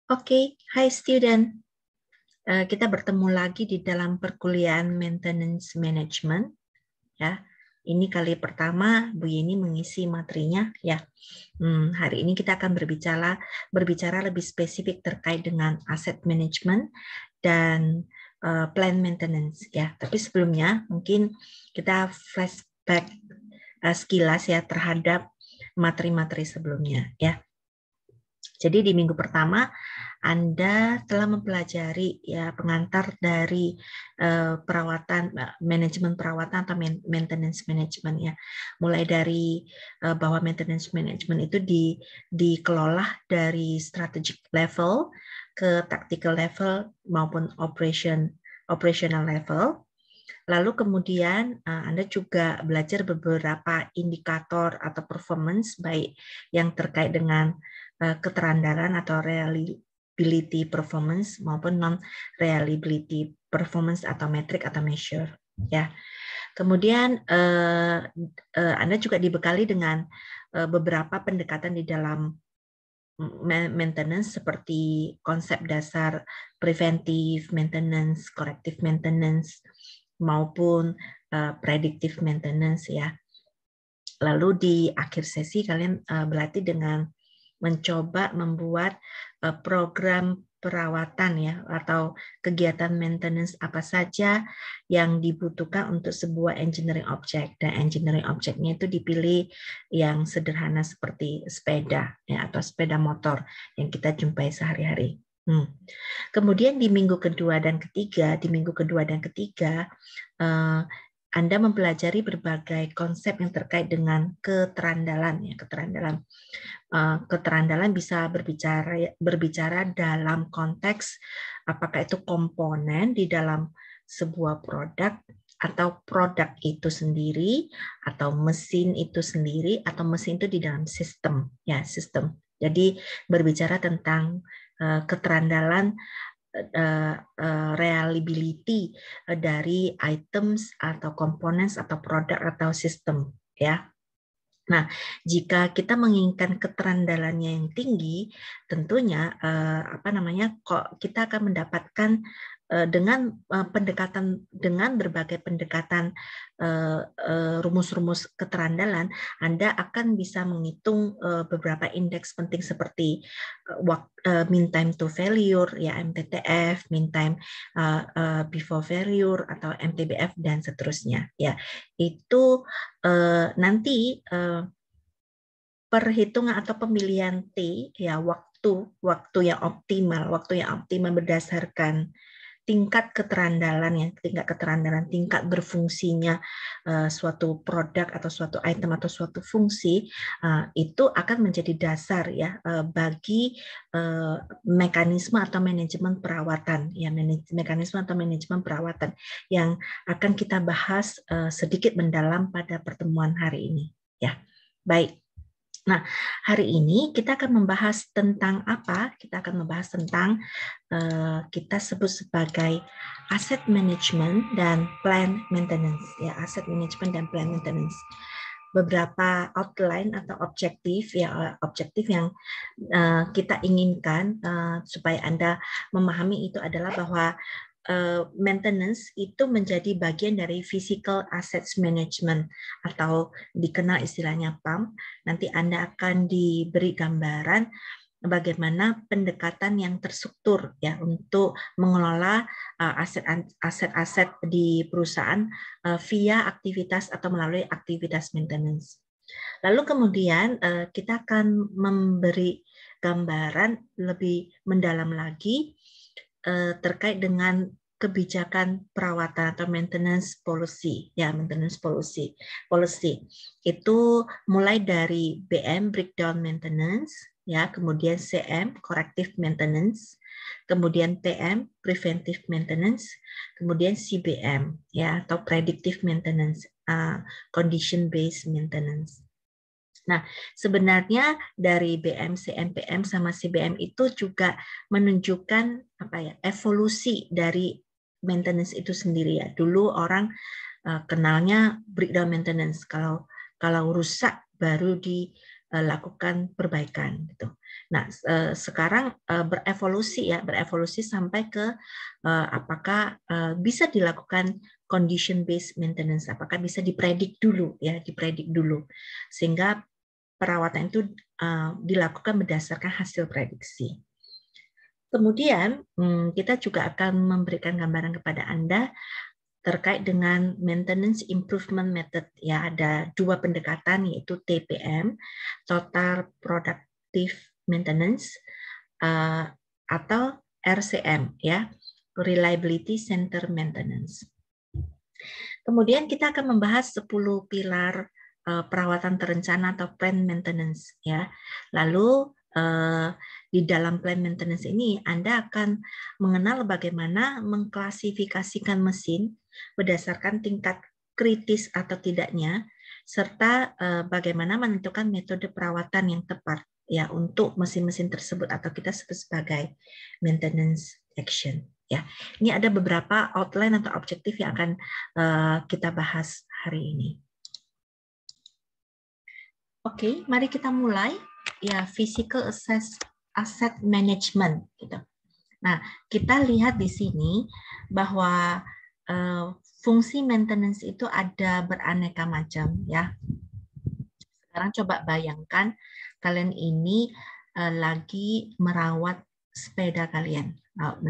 Oke, Hi student. Kita bertemu lagi di dalam perkuliahan Maintenance Management. Ya, ini kali pertama Bu Yeni mengisi materinya. Ya, hari ini kita akan berbicara lebih spesifik terkait dengan asset management dan plan maintenance. Ya, tapi sebelumnya mungkin kita flashback sekilas ya terhadap materi-materi sebelumnya. Ya. Jadi di minggu pertama Anda telah mempelajari ya pengantar dari manajemen perawatan atau maintenance management ya. Mulai dari bahwa maintenance management itu dikelola dari strategic level ke tactical level maupun operational level. Lalu kemudian Anda juga belajar beberapa indikator atau performance baik yang terkait dengan keterandalan atau reliability performance maupun non reliability performance atau metric atau measure ya. Kemudian Anda juga dibekali dengan beberapa pendekatan di dalam maintenance seperti konsep dasar preventive maintenance, corrective maintenance maupun predictive maintenance ya. Lalu di akhir sesi kalian berlatih dengan mencoba membuat program perawatan ya atau kegiatan maintenance apa saja yang dibutuhkan untuk sebuah engineering object, dan engineering objectnya itu dipilih yang sederhana seperti sepeda ya atau sepeda motor yang kita jumpai sehari-hari. Kemudian di minggu kedua dan ketiga Anda mempelajari berbagai konsep yang terkait dengan keterandalan ya, keterandalan bisa berbicara dalam konteks apakah itu komponen di dalam sebuah produk atau produk itu sendiri atau mesin itu sendiri atau mesin itu di dalam sistem ya, sistem. Jadi berbicara tentang keterandalan reliability dari items atau komponen atau produk atau sistem ya. Nah, jika kita menginginkan keterandalannya yang tinggi, tentunya kita akan mendapatkan dengan berbagai pendekatan rumus-rumus keterandalan, Anda akan bisa menghitung beberapa indeks penting seperti mean time to failure ya, MTTF, mean time before failure atau MTBF dan seterusnya ya. Itu nanti perhitungan atau pemilihan T ya, waktu yang optimal berdasarkan tingkat keterandalan tingkat berfungsinya suatu produk atau suatu item atau suatu fungsi itu akan menjadi dasar ya bagi mekanisme atau manajemen perawatan ya, mekanisme atau manajemen perawatan yang akan kita bahas sedikit mendalam pada pertemuan hari ini ya. Baik. Nah, hari ini kita akan membahas tentang apa? Kita akan membahas tentang kita sebut sebagai asset management dan plan maintenance. Ya, asset management dan plan maintenance. Beberapa outline atau objektif yang kita inginkan supaya Anda memahami itu adalah bahwa maintenance itu menjadi bagian dari physical assets management atau dikenal istilahnya PAM. Nanti Anda akan diberi gambaran bagaimana pendekatan yang terstruktur ya untuk mengelola aset-aset di perusahaan via aktivitas atau melalui aktivitas maintenance. Lalu kemudian kita akan memberi gambaran lebih mendalam lagi terkait dengan kebijakan perawatan atau maintenance policy ya, maintenance policy itu mulai dari BM breakdown maintenance ya, kemudian CM corrective maintenance, kemudian PM preventive maintenance, kemudian CBM ya atau predictive maintenance, condition based maintenance. Nah, sebenarnya dari BM, CM, PM sama CBM itu juga menunjukkan evolusi dari maintenance itu sendiri ya. Dulu orang kenalnya breakdown maintenance, kalau rusak baru lakukan perbaikan gitu. Nah, sekarang berevolusi sampai ke apakah bisa dilakukan condition based maintenance, apakah bisa dipredik dulu sehingga perawatan itu dilakukan berdasarkan hasil prediksi. Kemudian kita juga akan memberikan gambaran kepada Anda terkait dengan maintenance improvement method. Ya, ada dua pendekatan, yaitu TPM, total productive maintenance, atau RCM, ya, reliability center maintenance. Kemudian kita akan membahas 10 pilar perawatan terencana atau plan maintenance, ya. Lalu di dalam plan maintenance ini Anda akan mengenal bagaimana mengklasifikasikan mesin berdasarkan tingkat kritis atau tidaknya, serta bagaimana menentukan metode perawatan yang tepat ya untuk mesin-mesin tersebut atau kita sebut sebagai maintenance action. Ya, ini ada beberapa outline atau objektif yang akan kita bahas hari ini. Oke, mari kita mulai. Ya, physical asset management gitu. Nah, kita lihat di sini bahwa fungsi maintenance itu ada beraneka macam ya. Sekarang coba bayangkan kalian ini lagi merawat sepeda kalian,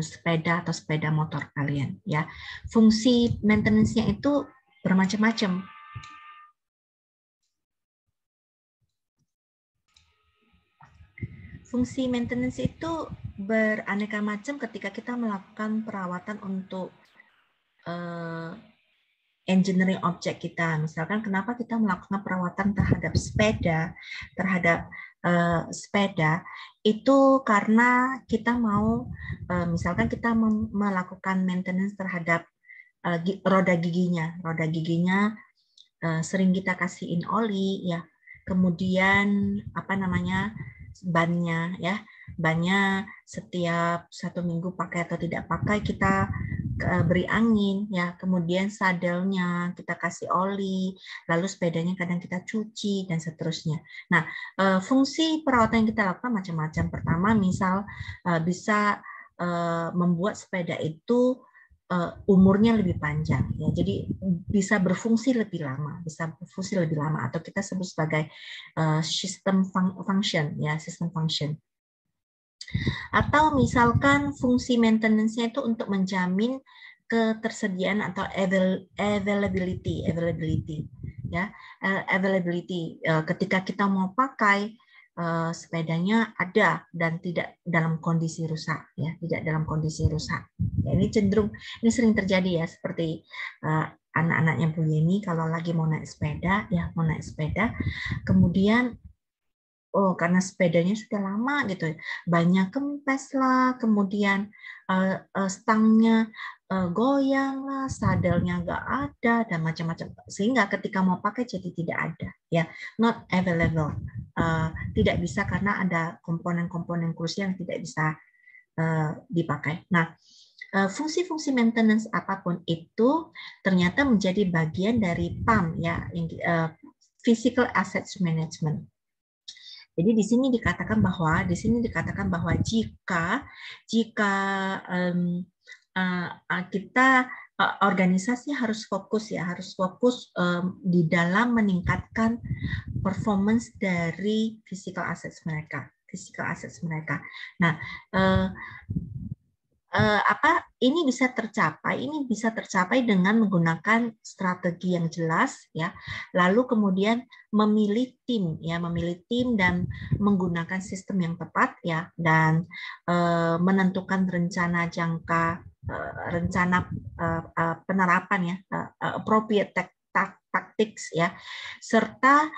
sepeda atau sepeda motor kalian ya. Fungsi maintenance-nya itu bermacam-macam. Fungsi maintenance itu beraneka macam ketika kita melakukan perawatan untuk engineering objek kita. Misalkan kenapa kita melakukan perawatan terhadap sepeda itu karena kita mau misalkan kita melakukan maintenance terhadap roda giginya sering kita kasihin oli ya, kemudian bannya setiap 1 minggu pakai atau tidak pakai kita beri angin ya, kemudian sadelnya kita kasih oli, lalu sepedanya kadang kita cuci dan seterusnya. Nah, fungsi perawatan yang kita lakukan macam-macam. Pertama, misal bisa membuat sepeda itu umurnya lebih panjang ya, jadi bisa berfungsi lebih lama atau kita sebut sebagai sistem function. Atau misalkan fungsi maintenance-nya itu untuk menjamin ketersediaan atau availability ya, ketika kita mau pakai sepedanya ada dan tidak dalam kondisi rusak ya, ini sering terjadi ya, seperti anak-anaknya Bu Yeni kalau lagi mau naik sepeda kemudian karena sepedanya sudah lama gitu, banyak kempes lah, kemudian stangnya goyang lah, sadelnya nggak ada dan macam-macam, sehingga ketika mau pakai jadi tidak ada ya, not available, tidak bisa karena ada komponen-komponen krusial yang tidak bisa dipakai. Nah, fungsi-fungsi maintenance apapun itu ternyata menjadi bagian dari PAM ya, physical assets management. Jadi di sini dikatakan bahwa jika kita organisasi harus fokus di dalam meningkatkan performance dari physical assets mereka. Nah, ini bisa tercapai dengan menggunakan strategi yang jelas ya, lalu kemudian memilih tim dan menggunakan sistem yang tepat ya, dan menentukan rencana penerapan ya, appropriate tactics ya, serta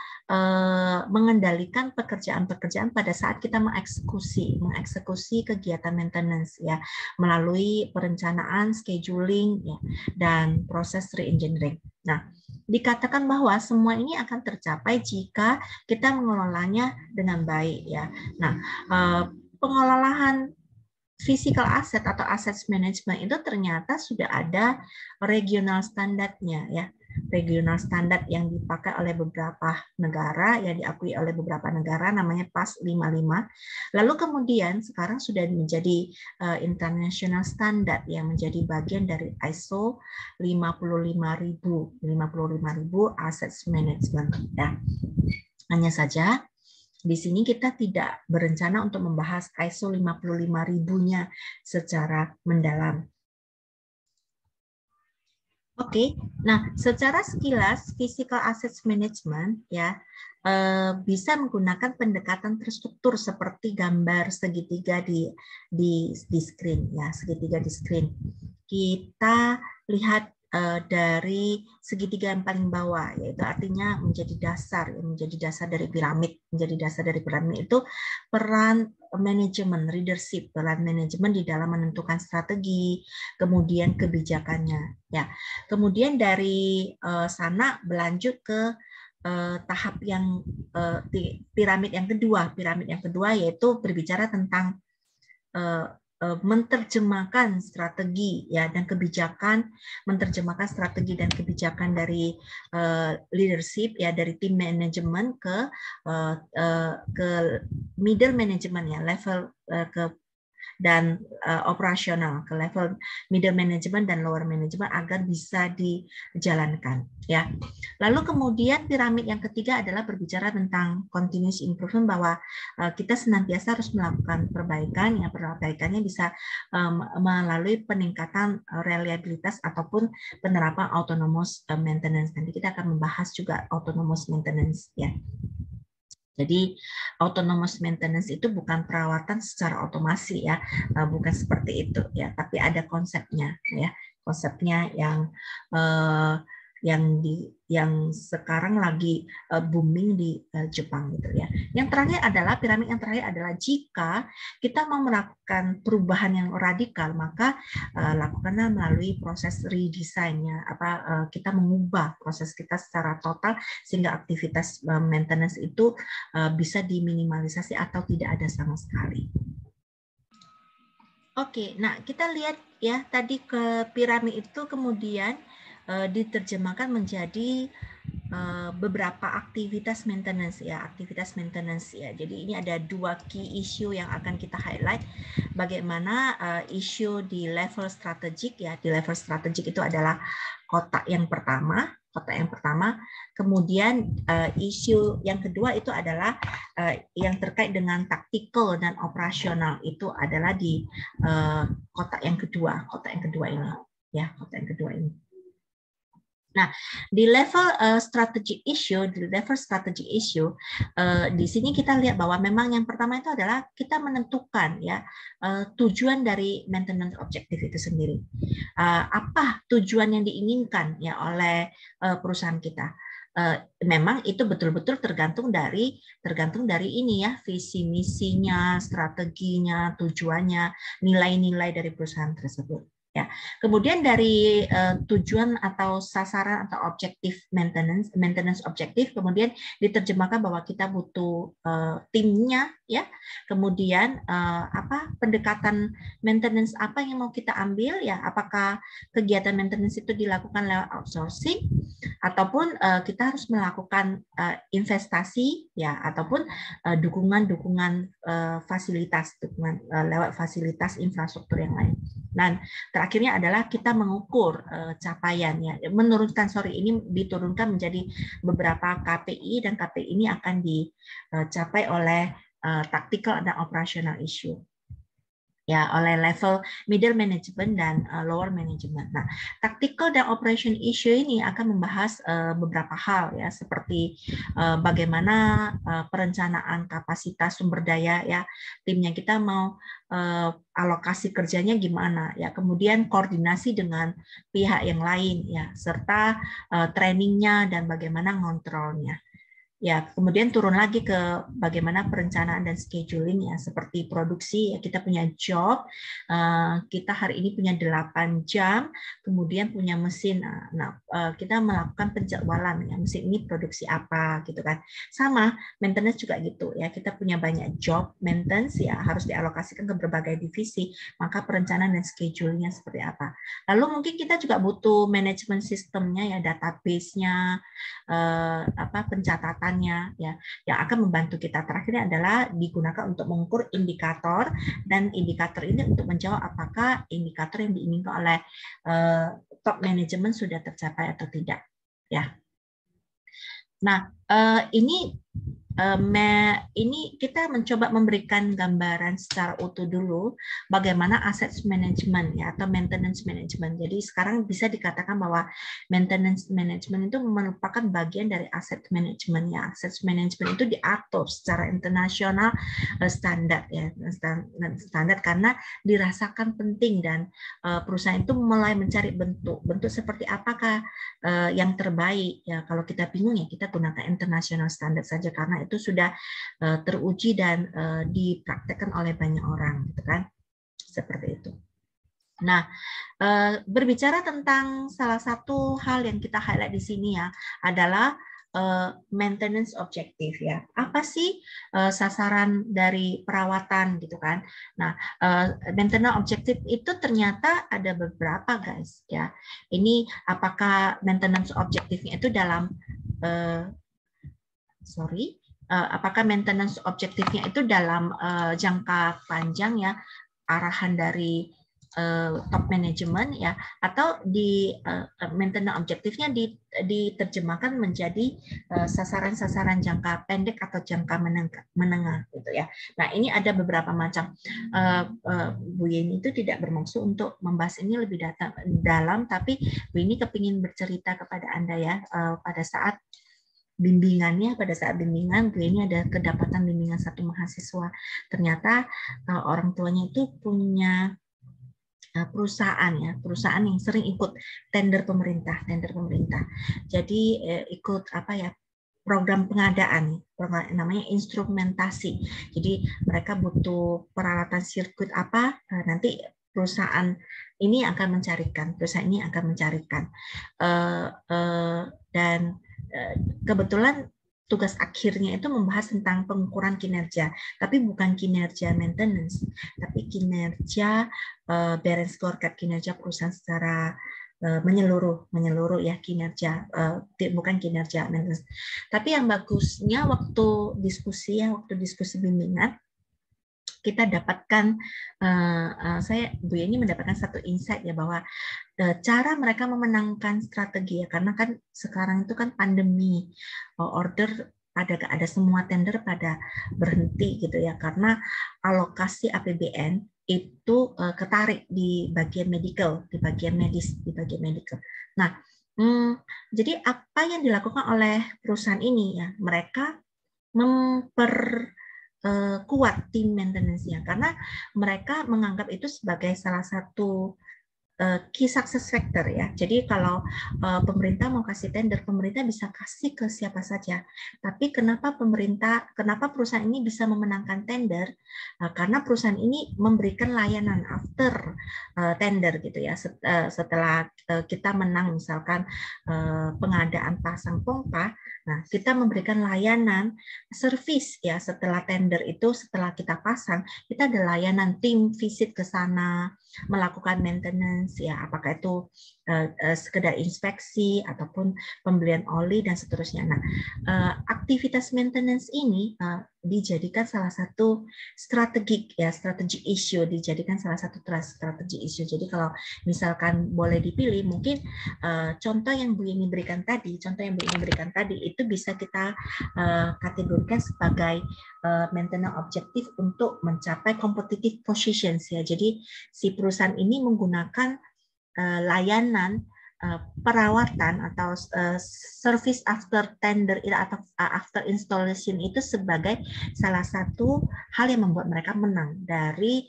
mengendalikan pekerjaan-pekerjaan pada saat kita mengeksekusi kegiatan maintenance ya, melalui perencanaan, scheduling ya, dan proses re-engineering. Nah, dikatakan bahwa semua ini akan tercapai jika kita mengelolanya dengan baik ya. Nah, pengelolaan physical asset atau assets management itu ternyata sudah ada regional standarnya ya. regional standard yang dipakai oleh beberapa negara, yang diakui oleh beberapa negara, namanya PAS 55. Lalu kemudian sekarang sudah menjadi international standard yang menjadi bagian dari ISO 55000 assets management. Ya. Hanya saja di sini kita tidak berencana untuk membahas ISO 55000-nya secara mendalam. Oke, nah secara sekilas physical assets management ya bisa menggunakan pendekatan terstruktur seperti gambar segitiga di screen ya, segitiga di screen. Kita lihat dari segitiga yang paling bawah, yaitu artinya menjadi dasar dari piramid. Menjadi dasar dari piramid itu peran manajemen, leadership, peran manajemen di dalam menentukan strategi, kemudian kebijakannya. Ya, kemudian dari sana berlanjut ke tahap yang piramid yang kedua. Piramid yang kedua yaitu berbicara tentang menerjemahkan strategi ya dan kebijakan, menerjemahkan strategi dan kebijakan dari leadership ya, dari tim manajemen ke middle management ya, level ke dan operasional ke level middle management dan lower management agar bisa dijalankan ya. Lalu kemudian piramid yang ketiga adalah berbicara tentang continuous improvement, bahwa kita senantiasa harus melakukan perbaikan ya, perbaikannya bisa melalui peningkatan reliabilitas ataupun penerapan autonomous maintenance. Nanti kita akan membahas juga autonomous maintenance ya. Jadi autonomous maintenance itu bukan perawatan secara otomasi ya, bukan seperti itu ya, tapi ada konsepnya ya, konsepnya yang sekarang lagi booming di Jepang gitu ya. Yang terakhir adalah piramid yang terakhir adalah jika kita mau melakukan perubahan yang radikal, maka lakukanlah melalui proses redesign-nya, kita mengubah proses kita secara total sehingga aktivitas maintenance itu bisa diminimalisasi atau tidak ada sama sekali. Oke, nah kita lihat ya tadi ke piramid itu kemudian diterjemahkan menjadi beberapa aktivitas maintenance ya, Jadi ini ada dua key issue yang akan kita highlight. Bagaimana isu di level strategik ya, di level strategik itu adalah kotak yang pertama. Kemudian isu yang kedua itu adalah yang terkait dengan taktikal dan operasional, itu adalah di kotak yang kedua ini ya, kotak yang kedua ini. Nah, di level strategic issue, di sini kita lihat bahwa memang yang pertama itu adalah kita menentukan ya tujuan dari maintenance objective itu sendiri. Apa tujuan yang diinginkan ya oleh perusahaan kita? Memang itu betul-betul tergantung dari ini ya, visi misinya, strateginya, tujuannya, nilai-nilai dari perusahaan tersebut. Ya. Kemudian dari tujuan atau sasaran atau objektif maintenance objektif, kemudian diterjemahkan bahwa kita butuh timnya, ya. Kemudian pendekatan maintenance apa yang mau kita ambil, ya. Apakah kegiatan maintenance itu dilakukan lewat outsourcing, ataupun kita harus melakukan investasi, ya, ataupun dukungan fasilitas, lewat fasilitas infrastruktur yang lain. Dan terakhirnya adalah kita mengukur capaian ya. Ini diturunkan menjadi beberapa KPI, dan KPI ini akan dicapai oleh tactical dan operational issue. Ya, oleh level middle management dan lower management. Nah, tactical dan operation issue ini akan membahas beberapa hal ya, seperti bagaimana perencanaan kapasitas sumber daya ya, timnya kita mau alokasi kerjanya gimana ya, kemudian koordinasi dengan pihak yang lain ya, serta trainingnya dan bagaimana ngontrolnya. Ya, kemudian turun lagi ke bagaimana perencanaan dan scheduling ya, seperti produksi ya, kita punya job, kita hari ini punya 8 jam, kemudian punya mesin, kita melakukan penjadwalan ya, mesin ini produksi apa gitu kan. Sama, maintenance juga gitu ya, kita punya banyak job maintenance ya, harus dialokasikan ke berbagai divisi, maka perencanaan dan schedulingnya seperti apa. Lalu mungkin kita juga butuh manajemen sistemnya ya, database-nya, pencatatannya ya, yang akan membantu kita. Terakhirnya adalah digunakan untuk mengukur indikator, dan indikator ini untuk menjawab apakah indikator yang diinginkan oleh top manajemen sudah tercapai atau tidak ya. Nah, ini kita mencoba memberikan gambaran secara utuh dulu bagaimana aset management ya, atau maintenance management. Jadi sekarang bisa dikatakan bahwa maintenance management itu merupakan bagian dari aset management ya. Aset management itu diatur secara internasional standar ya, standar karena dirasakan penting, dan perusahaan itu mulai mencari bentuk seperti apakah yang terbaik ya. Kalau kita bingung ya kita gunakan international standard saja, karena itu sudah teruji dan dipraktekkan oleh banyak orang, gitu kan? Seperti itu. Nah, berbicara tentang salah satu hal yang kita highlight di sini ya, adalah maintenance objektif ya. Apa sih sasaran dari perawatan gitu kan? Nah, maintenance objektif itu ternyata ada beberapa guys ya. Ini apakah maintenance objektifnya itu dalam apakah maintenance objektifnya itu dalam jangka panjang ya, arahan dari top management ya, atau di maintenance objektifnya diterjemahkan menjadi sasaran-sasaran jangka pendek atau jangka menengah gitu ya. Nah, ini ada beberapa macam. Bu Yeni itu tidak bermaksud untuk membahas ini lebih dalam, tapi Bu Yeni kepingin bercerita kepada Anda ya, pada saat bimbingan, Bu ini ada kedapatan bimbingan satu mahasiswa. Ternyata orang tuanya itu punya perusahaan yang sering ikut tender pemerintah. Jadi ikut program pengadaan, namanya instrumentasi. Jadi mereka butuh peralatan sirkuit apa, nanti perusahaan ini akan mencarikan, dan kebetulan tugas akhirnya itu membahas tentang pengukuran kinerja, tapi bukan kinerja maintenance, tapi kinerja balance scorecard, kinerja perusahaan secara menyeluruh ya, kinerja, bukan kinerja maintenance. Tapi yang bagusnya waktu diskusi bimbingan, kita dapatkan, Bu Yeni mendapatkan satu insight ya, bahwa cara mereka memenangkan strategi ya, karena kan sekarang itu kan pandemi, order ada semua tender pada berhenti gitu ya, karena alokasi APBN itu ketarik di bagian medical, di bagian medis, di bagian medical. Nah, jadi apa yang dilakukan oleh perusahaan ini ya, mereka kuat tim maintenance-nya, karena mereka menganggap itu sebagai salah satu key success factor ya. Jadi kalau pemerintah mau kasih tender, pemerintah bisa kasih ke siapa saja. Tapi kenapa perusahaan ini bisa memenangkan tender? Karena perusahaan ini memberikan layanan after tender gitu ya. Setelah kita menang misalkan pengadaan pasang pompa, nah kita memberikan layanan service ya setelah tender itu, setelah kita pasang, kita ada layanan tim visit ke sana, melakukan maintenance ya, apakah itu sekedar inspeksi ataupun pembelian oli dan seterusnya. Nah, aktivitas maintenance ini dijadikan salah satu strategi issue, Jadi kalau misalkan boleh dipilih, mungkin contoh yang Bu Yeni berikan tadi itu bisa kita kategorikan sebagai maintenance objektif untuk mencapai competitive positions ya. Jadi si perusahaan ini menggunakan layanan perawatan atau service after tender atau after installation itu sebagai salah satu hal yang membuat mereka menang dari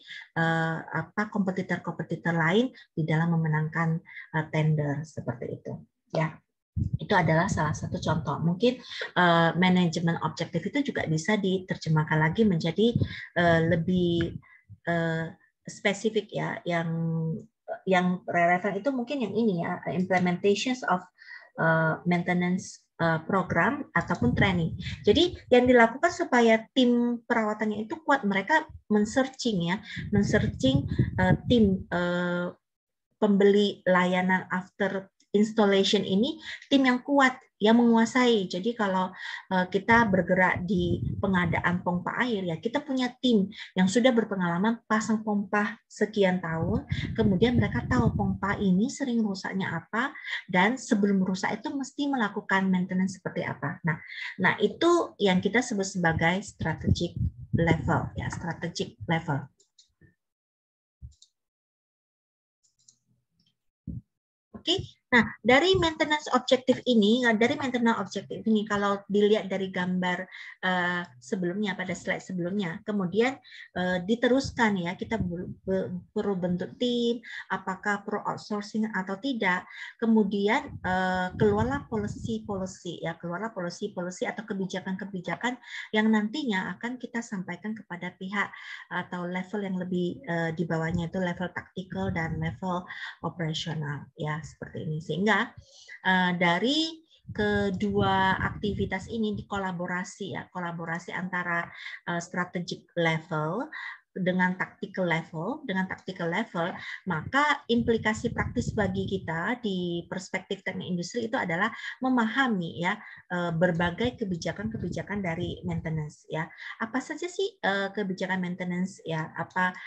kompetitor lain di dalam memenangkan tender seperti itu ya. Itu adalah salah satu contoh. Mungkin manajemen objektif itu juga bisa diterjemahkan lagi menjadi lebih spesifik ya, yang relevan itu mungkin yang ini ya, implementations of maintenance program ataupun training. Jadi yang dilakukan supaya tim perawatannya itu kuat, mereka men-searching tim pembeli layanan after installation ini, tim yang kuat, yang menguasai. Jadi kalau kita bergerak di pengadaan pompa air, ya kita punya tim yang sudah berpengalaman pasang pompa sekian tahun, kemudian mereka tahu pompa ini sering rusaknya apa, dan sebelum rusak itu mesti melakukan maintenance seperti apa. Nah itu yang kita sebut sebagai strategic level, ya, strategic level. Oke, nah dari maintenance objektif ini, kalau dilihat dari gambar sebelumnya pada slide sebelumnya, kemudian diteruskan ya, kita perlu bentuk tim, apakah perlu outsourcing atau tidak, kemudian keluarlah policy ya, keluarlah policy atau kebijakan-kebijakan yang nantinya akan kita sampaikan kepada pihak atau level yang lebih di bawahnya, itu level taktikal dan level operasional ya, seperti ini. Sehingga dari kedua aktivitas ini dikolaborasi ya, kolaborasi antara strategic level dengan tactical level, maka implikasi praktis bagi kita di perspektif teknik industri itu adalah memahami ya berbagai kebijakan-kebijakan dari maintenance ya. Apa saja sih kebijakan maintenance ya? Apa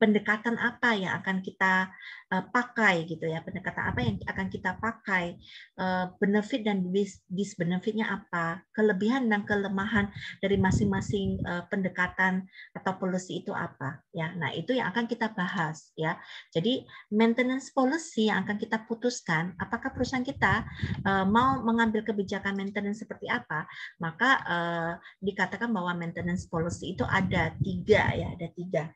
pendekatan apa yang akan kita pakai gitu ya, pendekatan apa yang akan kita pakai, benefit dan disbenefitnya apa, kelebihan dan kelemahan dari masing-masing pendekatan atau policy itu apa ya. Nah itu yang akan kita bahas ya. Jadi maintenance policy yang akan kita putuskan, apakah perusahaan kita mau mengambil kebijakan maintenance seperti apa, maka dikatakan bahwa maintenance policy itu ada tiga ya, ada tiga.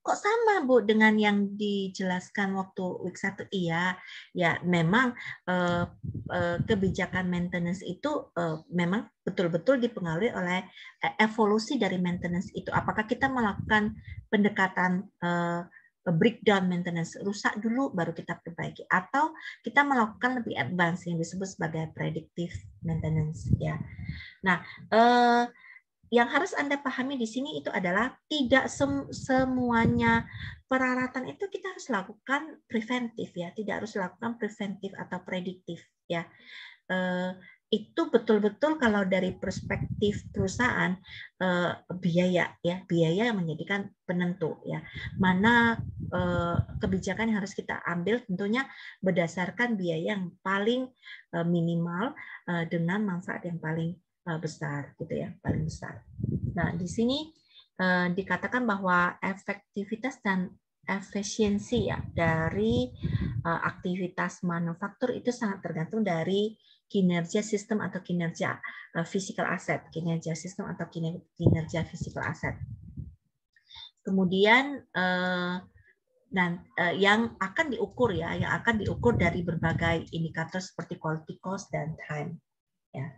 Kok sama Bu dengan yang dijelaskan waktu week 1? Iya, ya memang kebijakan maintenance itu memang betul-betul dipengaruhi oleh evolusi dari maintenance itu. Apakah kita melakukan pendekatan breakdown maintenance, rusak dulu baru kita perbaiki, atau kita melakukan lebih advance yang disebut sebagai predictive maintenance ya. Nah, yang harus Anda pahami di sini itu adalah tidak semuanya peralatan itu kita harus lakukan preventif ya, tidak harus lakukan preventif atau prediktif ya. Itu betul-betul kalau dari perspektif perusahaan biaya yang menjadikan penentu ya. Mana kebijakan yang harus kita ambil tentunya berdasarkan biaya yang paling minimal dengan manfaat yang paling besar gitu ya, paling besar. Nah, di sini dikatakan bahwa efektivitas dan efisiensi ya dari aktivitas manufaktur itu sangat tergantung dari kinerja sistem atau kinerja physical asset, kinerja sistem atau kinerja physical asset. Kemudian yang akan diukur ya, yang akan diukur dari berbagai indikator seperti quality cost dan time ya.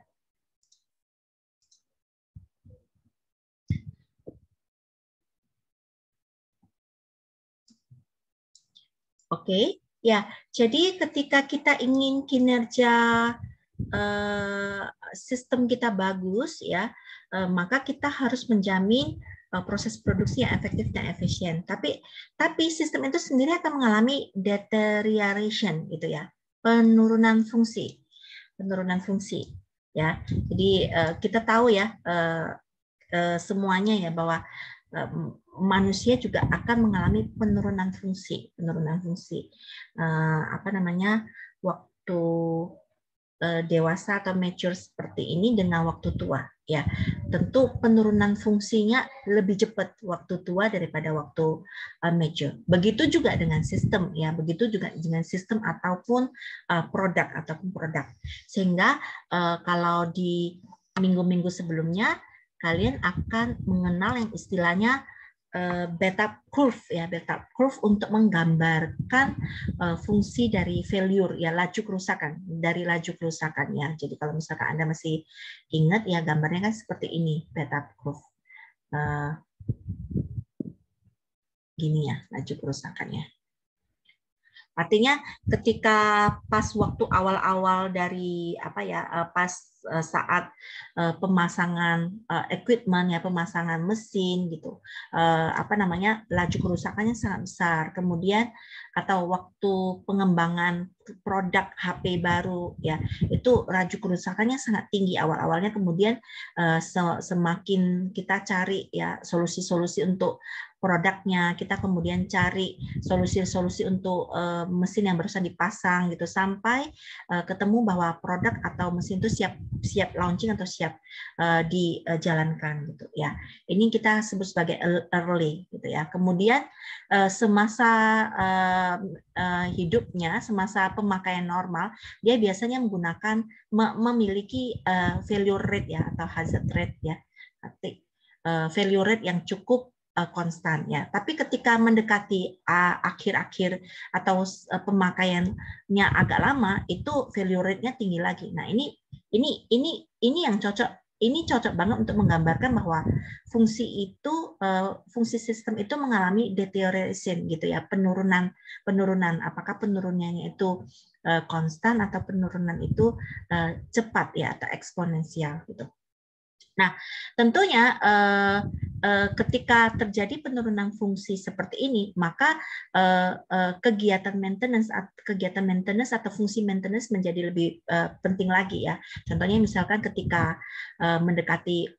Oke, ya. Jadi ketika kita ingin kinerja sistem kita bagus, ya, maka kita harus menjamin proses produksi yang efektif dan efisien. Tapi sistem itu sendiri akan mengalami deterioration, gitu ya, penurunan fungsi, ya. Jadi kita tahu ya semuanya ya bahwa manusia juga akan mengalami penurunan fungsi, waktu dewasa atau mature seperti ini dengan waktu tua, ya. Tentu penurunan fungsinya lebih cepat waktu tua daripada waktu mature. Begitu juga dengan sistem, ya. Begitu juga dengan sistem ataupun produk Sehingga kalau di minggu-minggu sebelumnya kalian akan mengenal yang istilahnya beta curve ya, beta curve untuk menggambarkan fungsi dari failure ya, laju kerusakan, dari laju kerusakan ya. Jadi kalau misalkan Anda masih ingat ya, gambarnya kan seperti ini beta curve. Gini ya laju kerusakannya. Artinya ketika pas waktu awal-awal dari apa ya, pas saat pemasangan equipment ya, pemasangan mesin gitu, apa namanya, laju kerusakannya sangat besar. Kemudian atau waktu pengembangan produk HP baru ya, itu laju kerusakannya sangat tinggi awal-awalnya. Kemudian semakin kita cari ya solusi-solusi untuk produknya, kita kemudian cari solusi-solusi untuk mesin yang barusan dipasang gitu, sampai ketemu bahwa produk atau mesin itu siap launching atau siap dijalankan gitu ya. Ini kita sebut sebagai early gitu ya. Kemudian semasa hidupnya, semasa pemakaian normal, dia biasanya memiliki failure rate ya, atau hazard rate ya, failure rate yang cukup konstan ya. Tapi ketika mendekati akhir-akhir atau pemakaiannya agak lama, itu failure rate-nya tinggi lagi. Nah, ini yang cocok. Ini cocok banget untuk menggambarkan bahwa fungsi sistem itu mengalami deterioration gitu ya, penurunan. Apakah penurunannya itu konstan atau penurunan itu cepat ya, atau eksponensial gitu. Nah, tentunya ketika terjadi penurunan fungsi seperti ini, maka kegiatan maintenance atau fungsi maintenance menjadi lebih penting lagi ya. Contohnya misalkan ketika mendekati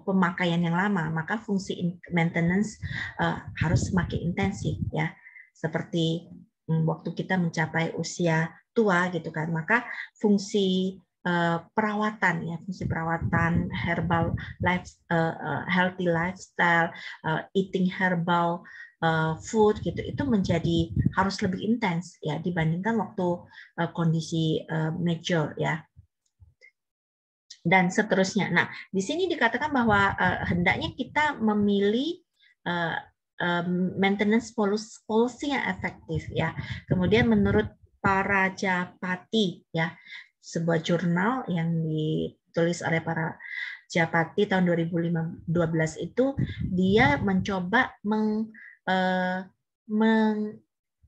pemakaian yang lama, maka fungsi maintenance harus semakin intensif ya. Seperti waktu kita mencapai usia tua gitu kan, maka fungsi perawatan ya, fungsi perawatan, herbal healthy lifestyle, eating herbal food gitu, itu menjadi harus lebih intens ya dibandingkan waktu kondisi mature ya, dan seterusnya. Nah, di sini dikatakan bahwa hendaknya kita memilih maintenance policy yang efektif ya. Kemudian menurut Prajapati ya, sebuah jurnal yang ditulis oleh para Japati tahun 2012 itu, dia mencoba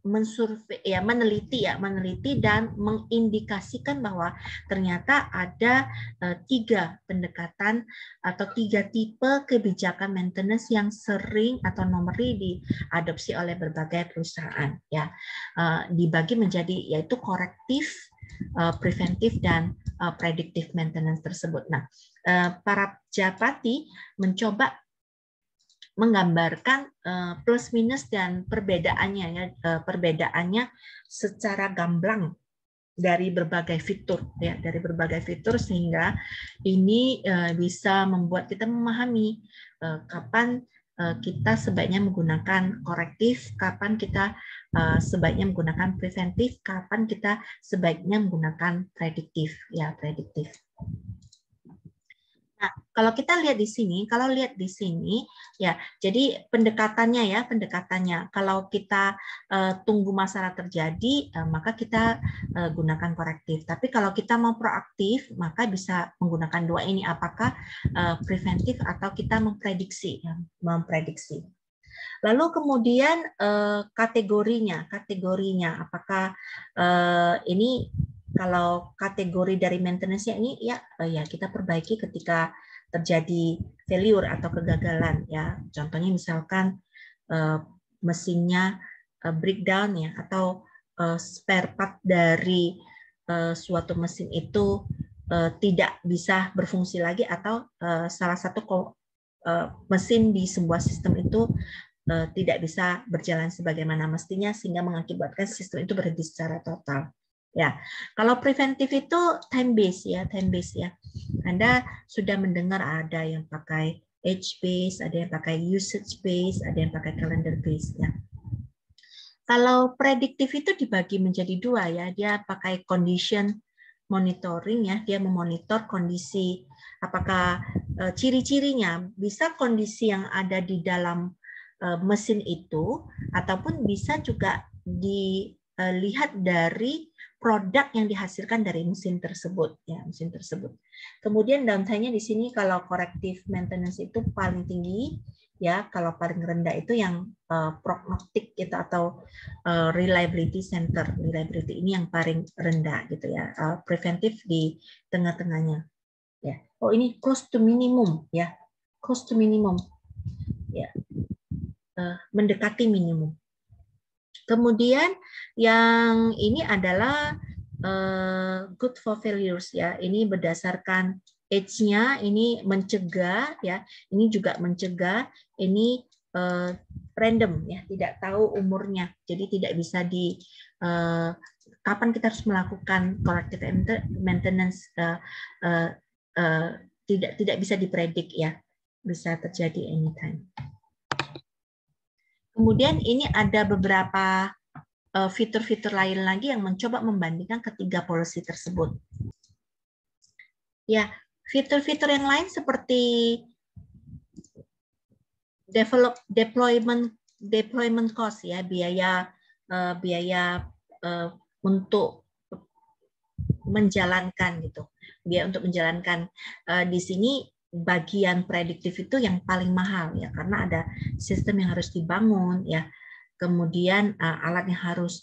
mensurvei ya, meneliti dan mengindikasikan bahwa ternyata ada 3 pendekatan atau 3 tipe kebijakan maintenance yang sering atau normally diadopsi oleh berbagai perusahaan ya. Dibagi menjadi yaitu korektif, preventif, dan predictive maintenance tersebut. Nah, para Japati mencoba menggambarkan plus minus dan perbedaannya ya, perbedaannya secara gamblang dari berbagai fitur ya, dari berbagai fitur, sehingga ini bisa membuat kita memahami kapan kita sebaiknya menggunakan korektif, kapan kita sebaiknya menggunakan preventif, kapan kita sebaiknya menggunakan prediktif ya, prediktif. Nah, kalau kita lihat di sini, ya, jadi pendekatannya kalau kita tunggu masalah terjadi, maka kita gunakan korektif. Tapi kalau kita mau proaktif, maka bisa menggunakan 2 ini, apakah preventif atau kita memprediksi. Lalu kemudian kategorinya, apakah ini, kalau kategori dari maintenance-nya ini ya kita perbaiki ketika terjadi failure atau kegagalan ya. Contohnya misalkan mesinnya breakdown ya, atau spare part dari suatu mesin itu tidak bisa berfungsi lagi, atau salah satu mesin di sebuah sistem itu tidak bisa berjalan sebagaimana mestinya, sehingga mengakibatkan sistem itu berhenti secara total. Ya, kalau preventif itu time base ya. Anda sudah mendengar ada yang pakai age base, ada yang pakai usage base, ada yang pakai calendar base ya. Kalau prediktif itu dibagi menjadi 2 ya. Dia pakai condition monitoring ya, dia memonitor kondisi, apakah ciri-cirinya, bisa kondisi yang ada di dalam mesin itu, ataupun bisa juga dilihat dari produk yang dihasilkan dari mesin tersebut, ya, mesin tersebut. Kemudian downtime-nya di sini kalau corrective maintenance itu paling tinggi, ya. Kalau paling rendah itu yang prognostik gitu, atau reliability center. Reliability ini yang paling rendah gitu ya. Preventif di tengah-tengahnya. Ya. Oh, ini close to minimum, ya. Close to minimum, ya. Mendekati minimum. Kemudian yang ini adalah good for failures, ya. Ini berdasarkan age-nya, ini mencegah, ya. Ini juga mencegah. Ini random, ya, tidak tahu umurnya. Jadi tidak bisa di kapan kita harus melakukan corrective maintenance, tidak bisa dipredik, ya. Bisa terjadi anytime. Kemudian ini ada beberapa fitur-fitur lain lagi yang mencoba membandingkan ketiga policy tersebut. Ya, fitur-fitur yang lain seperti deployment cost, ya, biaya untuk menjalankan gitu. Biaya untuk menjalankan di sini bagian prediktif itu yang paling mahal, ya, karena ada sistem yang harus dibangun, ya. Kemudian alat yang harus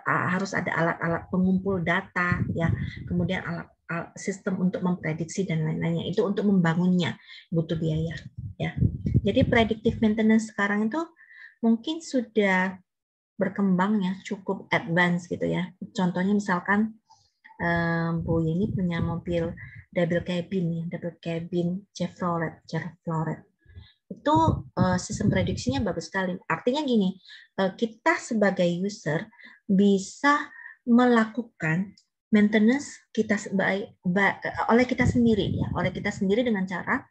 harus ada alat-alat pengumpul data, ya. Kemudian alat sistem untuk memprediksi dan lain-lainnya. Itu untuk membangunnya butuh biaya, ya. Jadi predictive maintenance sekarang itu mungkin sudah berkembang, ya, cukup advance gitu, ya. Contohnya misalkan Bu Yeni punya mobil double cabin Chevrolet. Itu sistem prediksinya bagus sekali. Artinya gini, kita sebagai user bisa melakukan maintenance oleh kita sendiri, ya, oleh kita sendiri dengan cara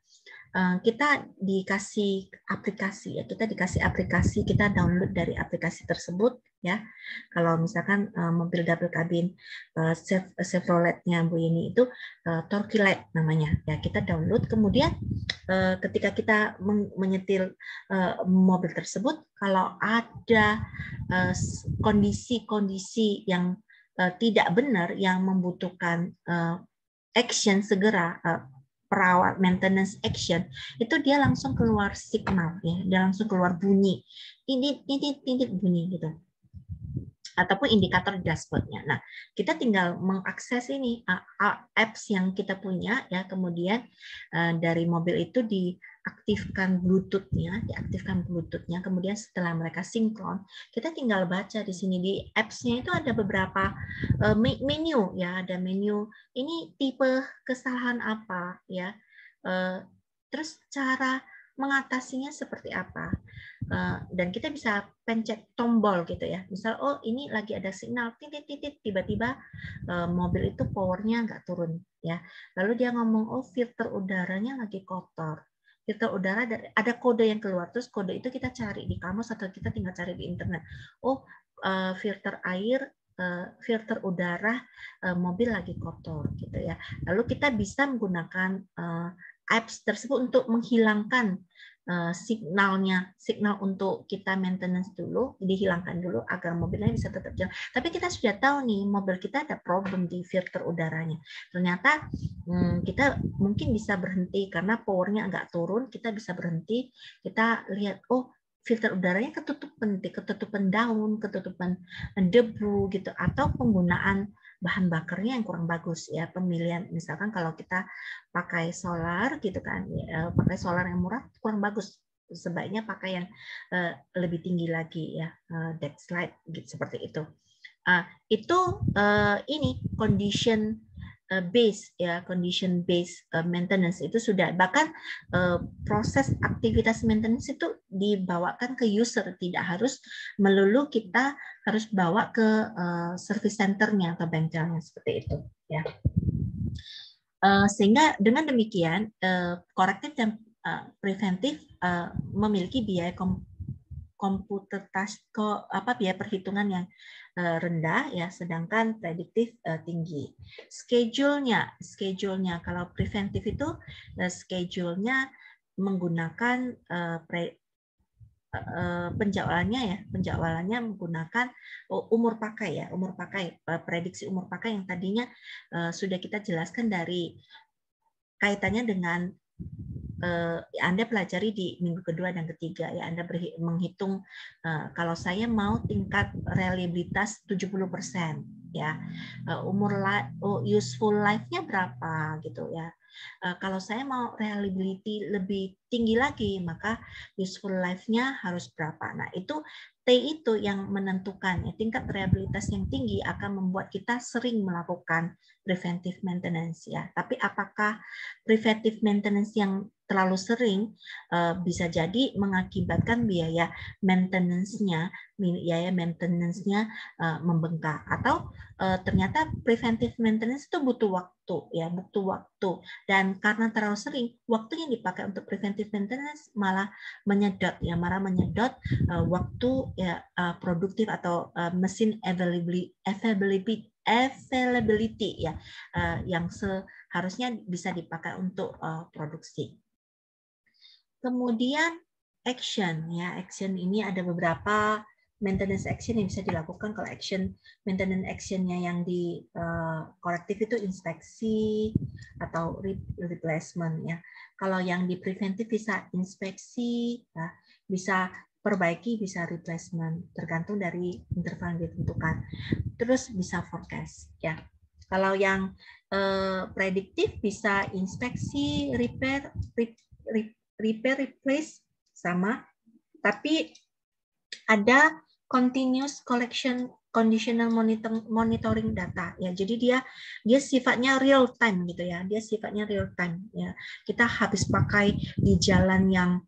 kita dikasih aplikasi, ya, kita download dari aplikasi tersebut, ya. Kalau misalkan mobil double cabin Chevrolet-nya Bu Yeni itu Torquelite namanya, ya, kita download. Kemudian ketika kita menyetir mobil tersebut, kalau ada kondisi-kondisi yang tidak benar yang membutuhkan action segera, perawat maintenance action, itu dia langsung keluar signal, ya, dia langsung keluar bunyi, titit bunyi gitu, ataupun indikator dashboardnya. Nah, kita tinggal mengakses ini apps yang kita punya, ya. Kemudian dari mobil itu diaktifkan Bluetooth-nya. Kemudian setelah mereka sinkron, kita tinggal baca di sini di apps-nya itu ada beberapa menu, ya. Ada menu ini tipe kesalahan apa, ya. Terus cara mengatasinya seperti apa. Dan kita bisa pencet tombol gitu, ya. Misal, oh, ini lagi ada signal titit, tiba-tiba mobil itu powernya nggak turun, ya. Lalu dia ngomong, oh, filter udaranya lagi kotor. Filter udara, ada kode yang keluar, terus kode itu kita cari di kamus atau kita tinggal cari di internet. Oh, filter air, filter udara mobil lagi kotor gitu, ya. Lalu kita bisa menggunakan apps tersebut untuk menghilangkan signal untuk kita maintenance dulu, dihilangkan dulu agar mobilnya bisa tetap jalan. Tapi kita sudah tahu nih, mobil kita ada problem di filter udaranya. Ternyata kita mungkin bisa berhenti karena powernya agak turun, kita bisa berhenti, kita lihat, oh, filter udaranya ketutupan daun, ketutupan debu gitu, atau penggunaan bahan bakarnya yang kurang bagus, ya. Pemilihan, misalkan kalau kita pakai solar gitu kan, pakai solar yang murah kurang bagus, sebaiknya pakai yang lebih tinggi lagi, ya, deck slide gitu, seperti itu. Itu ini condition based maintenance itu sudah, bahkan proses aktivitas maintenance itu dibawakan ke user, tidak harus melulu kita harus bawa ke service centernya atau bengkelnya, seperti itu, ya. Sehingga dengan demikian korektif dan preventif memiliki biaya biaya perhitungan yang rendah, ya, sedangkan prediktif tinggi. Schedule-nya kalau preventif itu schedule-nya menggunakan penjadwalannya menggunakan umur pakai ya, umur pakai, prediksi umur pakai yang tadinya sudah kita jelaskan dari kaitannya dengan Anda pelajari di minggu kedua dan ketiga ya. Anda menghitung kalau saya mau tingkat reliabilitas 70% ya, useful life-nya berapa gitu ya. Kalau saya mau reliability lebih tinggi lagi, maka useful life-nya harus berapa. Nah, itu T itu yang menentukan ya, tingkat reliabilitas yang tinggi akan membuat kita sering melakukan preventive maintenance ya. Tapi apakah preventive maintenance yang terlalu sering bisa jadi mengakibatkan biaya maintenance-nya membengkak, atau ternyata preventive maintenance itu butuh waktu ya, butuh waktu, dan karena terlalu sering waktu yang dipakai untuk preventive maintenance malah menyedot waktu ya produktif atau mesin availability ya yang seharusnya bisa dipakai untuk produksi. Kemudian action ya, action ini ada beberapa maintenance action yang bisa dilakukan. Kalau maintenance actionnya yang di korektif itu inspeksi atau replacement ya. Kalau yang di preventif bisa inspeksi, ya, bisa perbaiki, bisa replacement, tergantung dari interval yang ditentukan. Terus bisa forecast ya. Kalau yang prediktif bisa inspeksi, repair, replace sama, tapi ada continuous collection conditional monitoring data ya. Jadi dia sifatnya real time gitu ya. Dia sifatnya real time ya. Kita habis pakai di jalan yang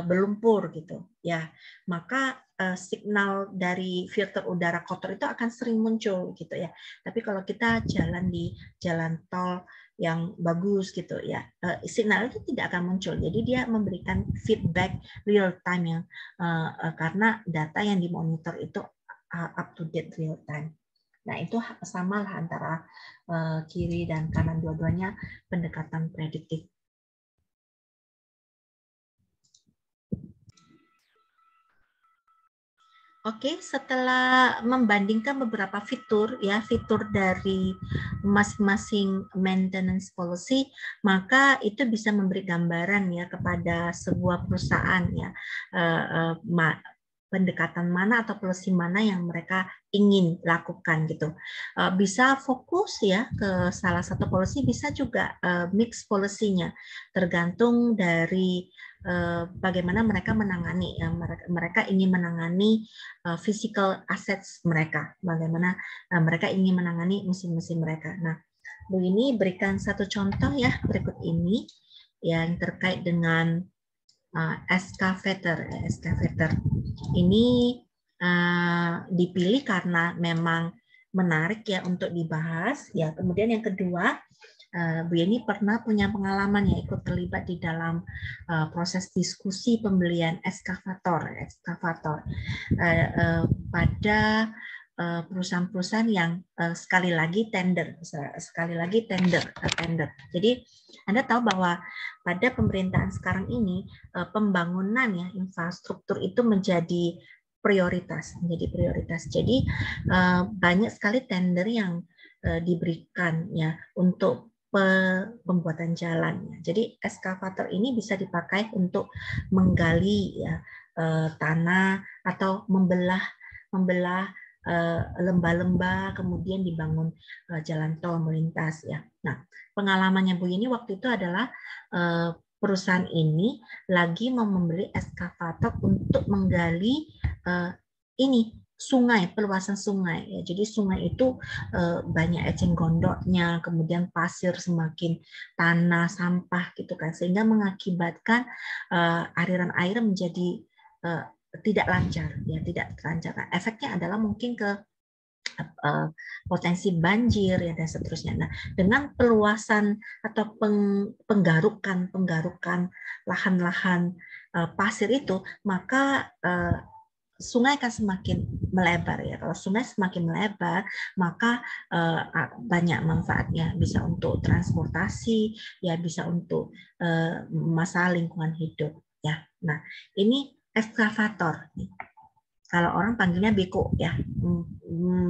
berlumpur gitu ya. Maka signal dari filter udara kotor itu akan sering muncul gitu ya. Tapi kalau kita jalan di jalan tol yang bagus gitu ya, signal itu tidak akan muncul. Jadi dia memberikan feedback real time yang karena data yang dimonitor itu up to date real time. Nah, itu sama lah antara kiri dan kanan, dua-duanya pendekatan prediktif. Oke, setelah membandingkan beberapa fitur ya, fitur dari masing-masing maintenance policy, maka itu bisa memberi gambaran ya kepada sebuah perusahaan ya, pendekatan mana atau policy mana yang mereka ingin lakukan gitu. Bisa fokus ya ke salah satu policy, bisa juga mix policy-nya, tergantung dari bagaimana mereka menangani ya, mereka ingin menangani physical assets mereka, bagaimana mereka ingin menangani mesin-mesin mereka. Nah, Bu ini berikan satu contoh ya berikut ini yang terkait dengan excavator. Excavator ini dipilih karena memang menarik ya untuk dibahas ya. Kemudian yang kedua, Bu Yeni pernah punya pengalaman ya ikut terlibat di dalam proses diskusi pembelian ekskavator pada perusahaan-perusahaan yang sekali lagi tender. Jadi Anda tahu bahwa pada pemerintahan sekarang ini pembangunan ya infrastruktur itu menjadi prioritas. Jadi banyak sekali tender yang diberikan ya untuk pembuatan jalan. Jadi ekskavator ini bisa dipakai untuk menggali ya, tanah atau membelah lembah-lembah, kemudian dibangun jalan tol melintas ya. Nah, pengalamannya Bu ini waktu itu adalah perusahaan ini lagi mau membeli ekskavator untuk menggali ini sungai, peluasan sungai ya. Jadi sungai itu banyak eceng gondoknya, kemudian pasir semakin tanah, sampah gitu kan, sehingga mengakibatkan aliran air menjadi tidak lancar ya, tidak lancar. Nah, efeknya adalah mungkin ke potensi banjir ya dan seterusnya. Nah, dengan peluasan atau penggarukan lahan-lahan pasir itu, maka sungai akan semakin melebar ya. Kalau sungai semakin melebar, maka banyak manfaatnya. Bisa untuk transportasi, ya bisa untuk masalah lingkungan hidup ya. Nah, ini ekskavator. Kalau orang panggilnya beko ya,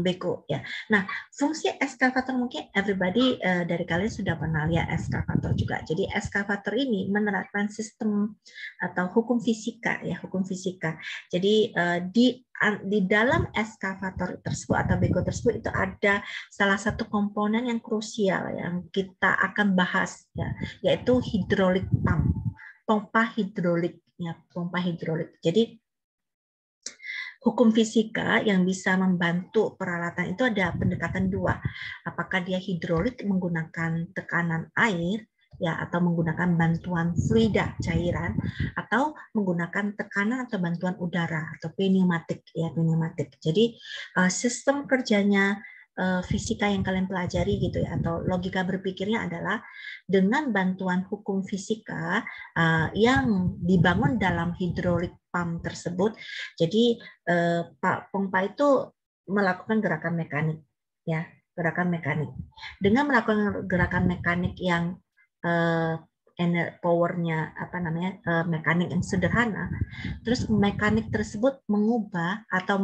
beko ya. Nah, fungsi ekskavator mungkin everybody dari kalian sudah pernah lihat ekskavator juga. Jadi ekskavator ini menerapkan sistem atau hukum fisika ya, hukum fisika. Jadi di dalam ekskavator tersebut atau beko tersebut itu ada salah satu komponen yang krusial yang kita akan bahas ya, yaitu hidrolik pump, pompa hidrolik ya, pompa hidrolik. Jadi hukum fisika yang bisa membantu peralatan itu ada pendekatan dua. Apakah dia hidrolik menggunakan tekanan air ya atau menggunakan bantuan fluida cairan atau menggunakan tekanan atau bantuan udara atau pneumatik ya, pneumatik. Jadi sistem kerjanya fisika yang kalian pelajari gitu ya atau logika berpikirnya adalah dengan bantuan hukum fisika yang dibangun dalam hidrolik pump tersebut. Jadi pompa itu melakukan gerakan mekanik ya, gerakan mekanik. Dengan melakukan gerakan mekanik yang powernya apa namanya mekanik yang sederhana, terus mekanik tersebut mengubah atau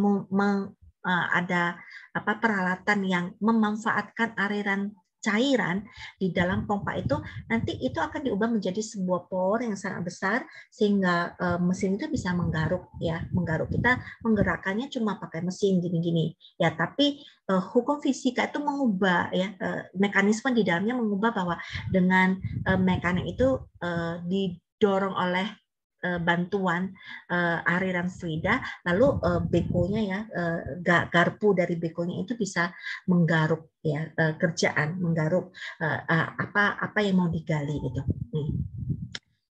ada apa peralatan yang memanfaatkan aliran cairan di dalam pompa itu, nanti itu akan diubah menjadi sebuah power yang sangat besar sehingga mesin itu bisa menggaruk ya, menggaruk. Kita menggerakkannya cuma pakai mesin gini-gini ya, tapi hukum fisika itu mengubah ya, mekanisme di dalamnya mengubah bahwa dengan mekanik itu didorong oleh bantuan aliran fluida, lalu bekonya ya, garpu dari bekonya itu bisa menggaruk ya, kerjaan menggaruk apa yang mau digali itu.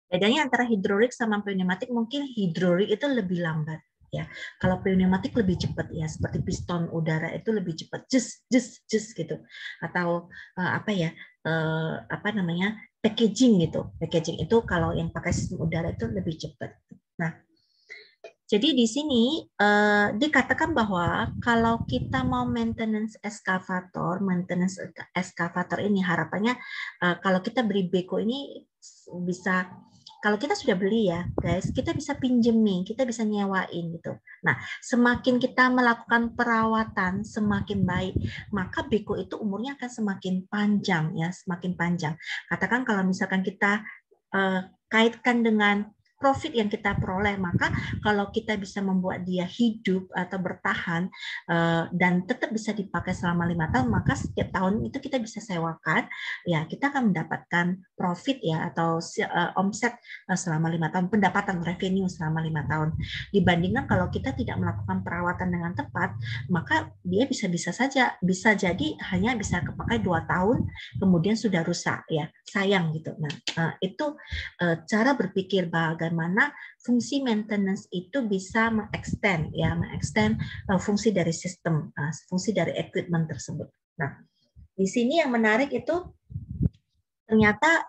Bedanya antara hidrolik sama pneumatik, mungkin hidrolik itu lebih lambat ya. Kalau pneumatik lebih cepat ya, seperti piston udara itu lebih cepat, just gitu. Atau apa ya, apa namanya, packaging gitu. Packaging itu kalau yang pakai sistem udara itu lebih cepat. Nah, jadi di sini dikatakan bahwa kalau kita mau maintenance excavator ini harapannya kalau kita beli beko ini bisa, kalau kita sudah beli ya guys, kita bisa pinjemin, kita bisa nyewain gitu. Nah, semakin kita melakukan perawatan semakin baik, maka beko itu umurnya akan semakin panjang ya, semakin panjang. Katakan kalau misalkan kita kaitkan dengan profit yang kita peroleh, maka kalau kita bisa membuat dia hidup atau bertahan dan tetap bisa dipakai selama 5 tahun, maka setiap tahun itu kita bisa sewakan, ya kita akan mendapatkan profit ya atau omset selama 5 tahun, pendapatan revenue selama 5 tahun. Dibandingkan kalau kita tidak melakukan perawatan dengan tepat, maka dia bisa saja jadi hanya bisa kepakai 2 tahun, kemudian sudah rusak ya, sayang gitu. Nah itu cara berpikir bagaimana fungsi maintenance itu bisa mengextend fungsi dari sistem, fungsi dari equipment tersebut. Nah, di sini yang menarik itu ternyata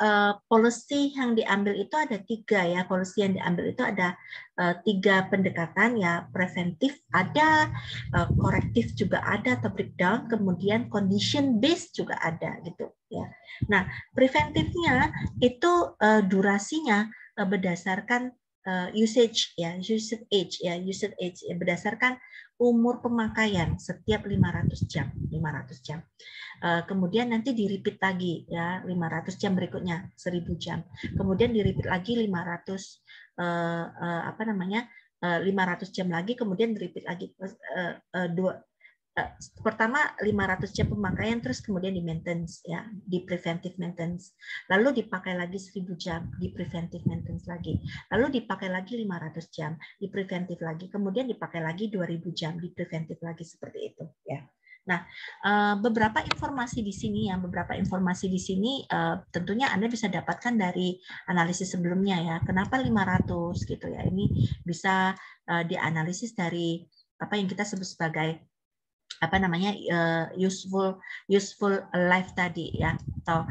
policy yang diambil itu ada 3 ya. Policy yang diambil itu ada 3 pendekatan ya, preventif ada, korektif juga ada atau breakdown, kemudian condition based juga ada gitu ya. Nah, preventifnya itu durasinya berdasarkan usage age berdasarkan umur pemakaian setiap 500 jam. Kemudian nanti di repeat lagi ya 500 jam berikutnya 1000 jam. Kemudian di repeat lagi 500 jam lagi, kemudian di repeat lagi pertama 500 jam pemakaian, terus kemudian di maintenance ya, di preventive maintenance, lalu dipakai lagi 1000 jam di preventive maintenance lagi, lalu dipakai lagi 500 jam di preventive lagi, kemudian dipakai lagi 2000 jam di preventive lagi, seperti itu ya. Nah, beberapa informasi di sini tentunya Anda bisa dapatkan dari analisis sebelumnya ya. Kenapa 500 gitu ya? Ini bisa dianalisis dari apa yang kita sebut sebagai useful life tadi ya, atau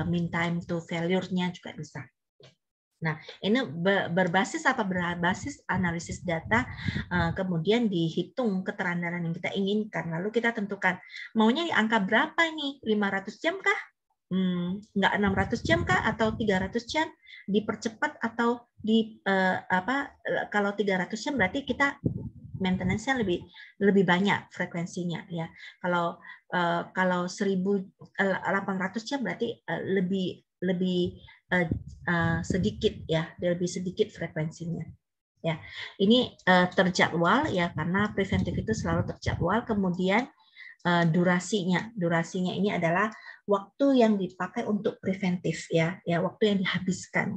mean time to failure-nya juga bisa. Nah, ini berbasis apa? Berbasis analisis data, kemudian dihitung keterandalan yang kita inginkan. Lalu kita tentukan maunya di angka berapa nih? 500 jam kah? Nggak 600 jam kah? Atau 300 jam? Dipercepat atau kalau 300 jam berarti kita maintenance-nya lebih banyak frekuensinya ya. Kalau 1.800 jam berarti lebih sedikit ya, lebih sedikit frekuensinya. Ya, ini terjadwal ya, karena preventif itu selalu terjadwal. Kemudian durasinya ini adalah waktu yang dipakai untuk preventif ya, waktu yang dihabiskan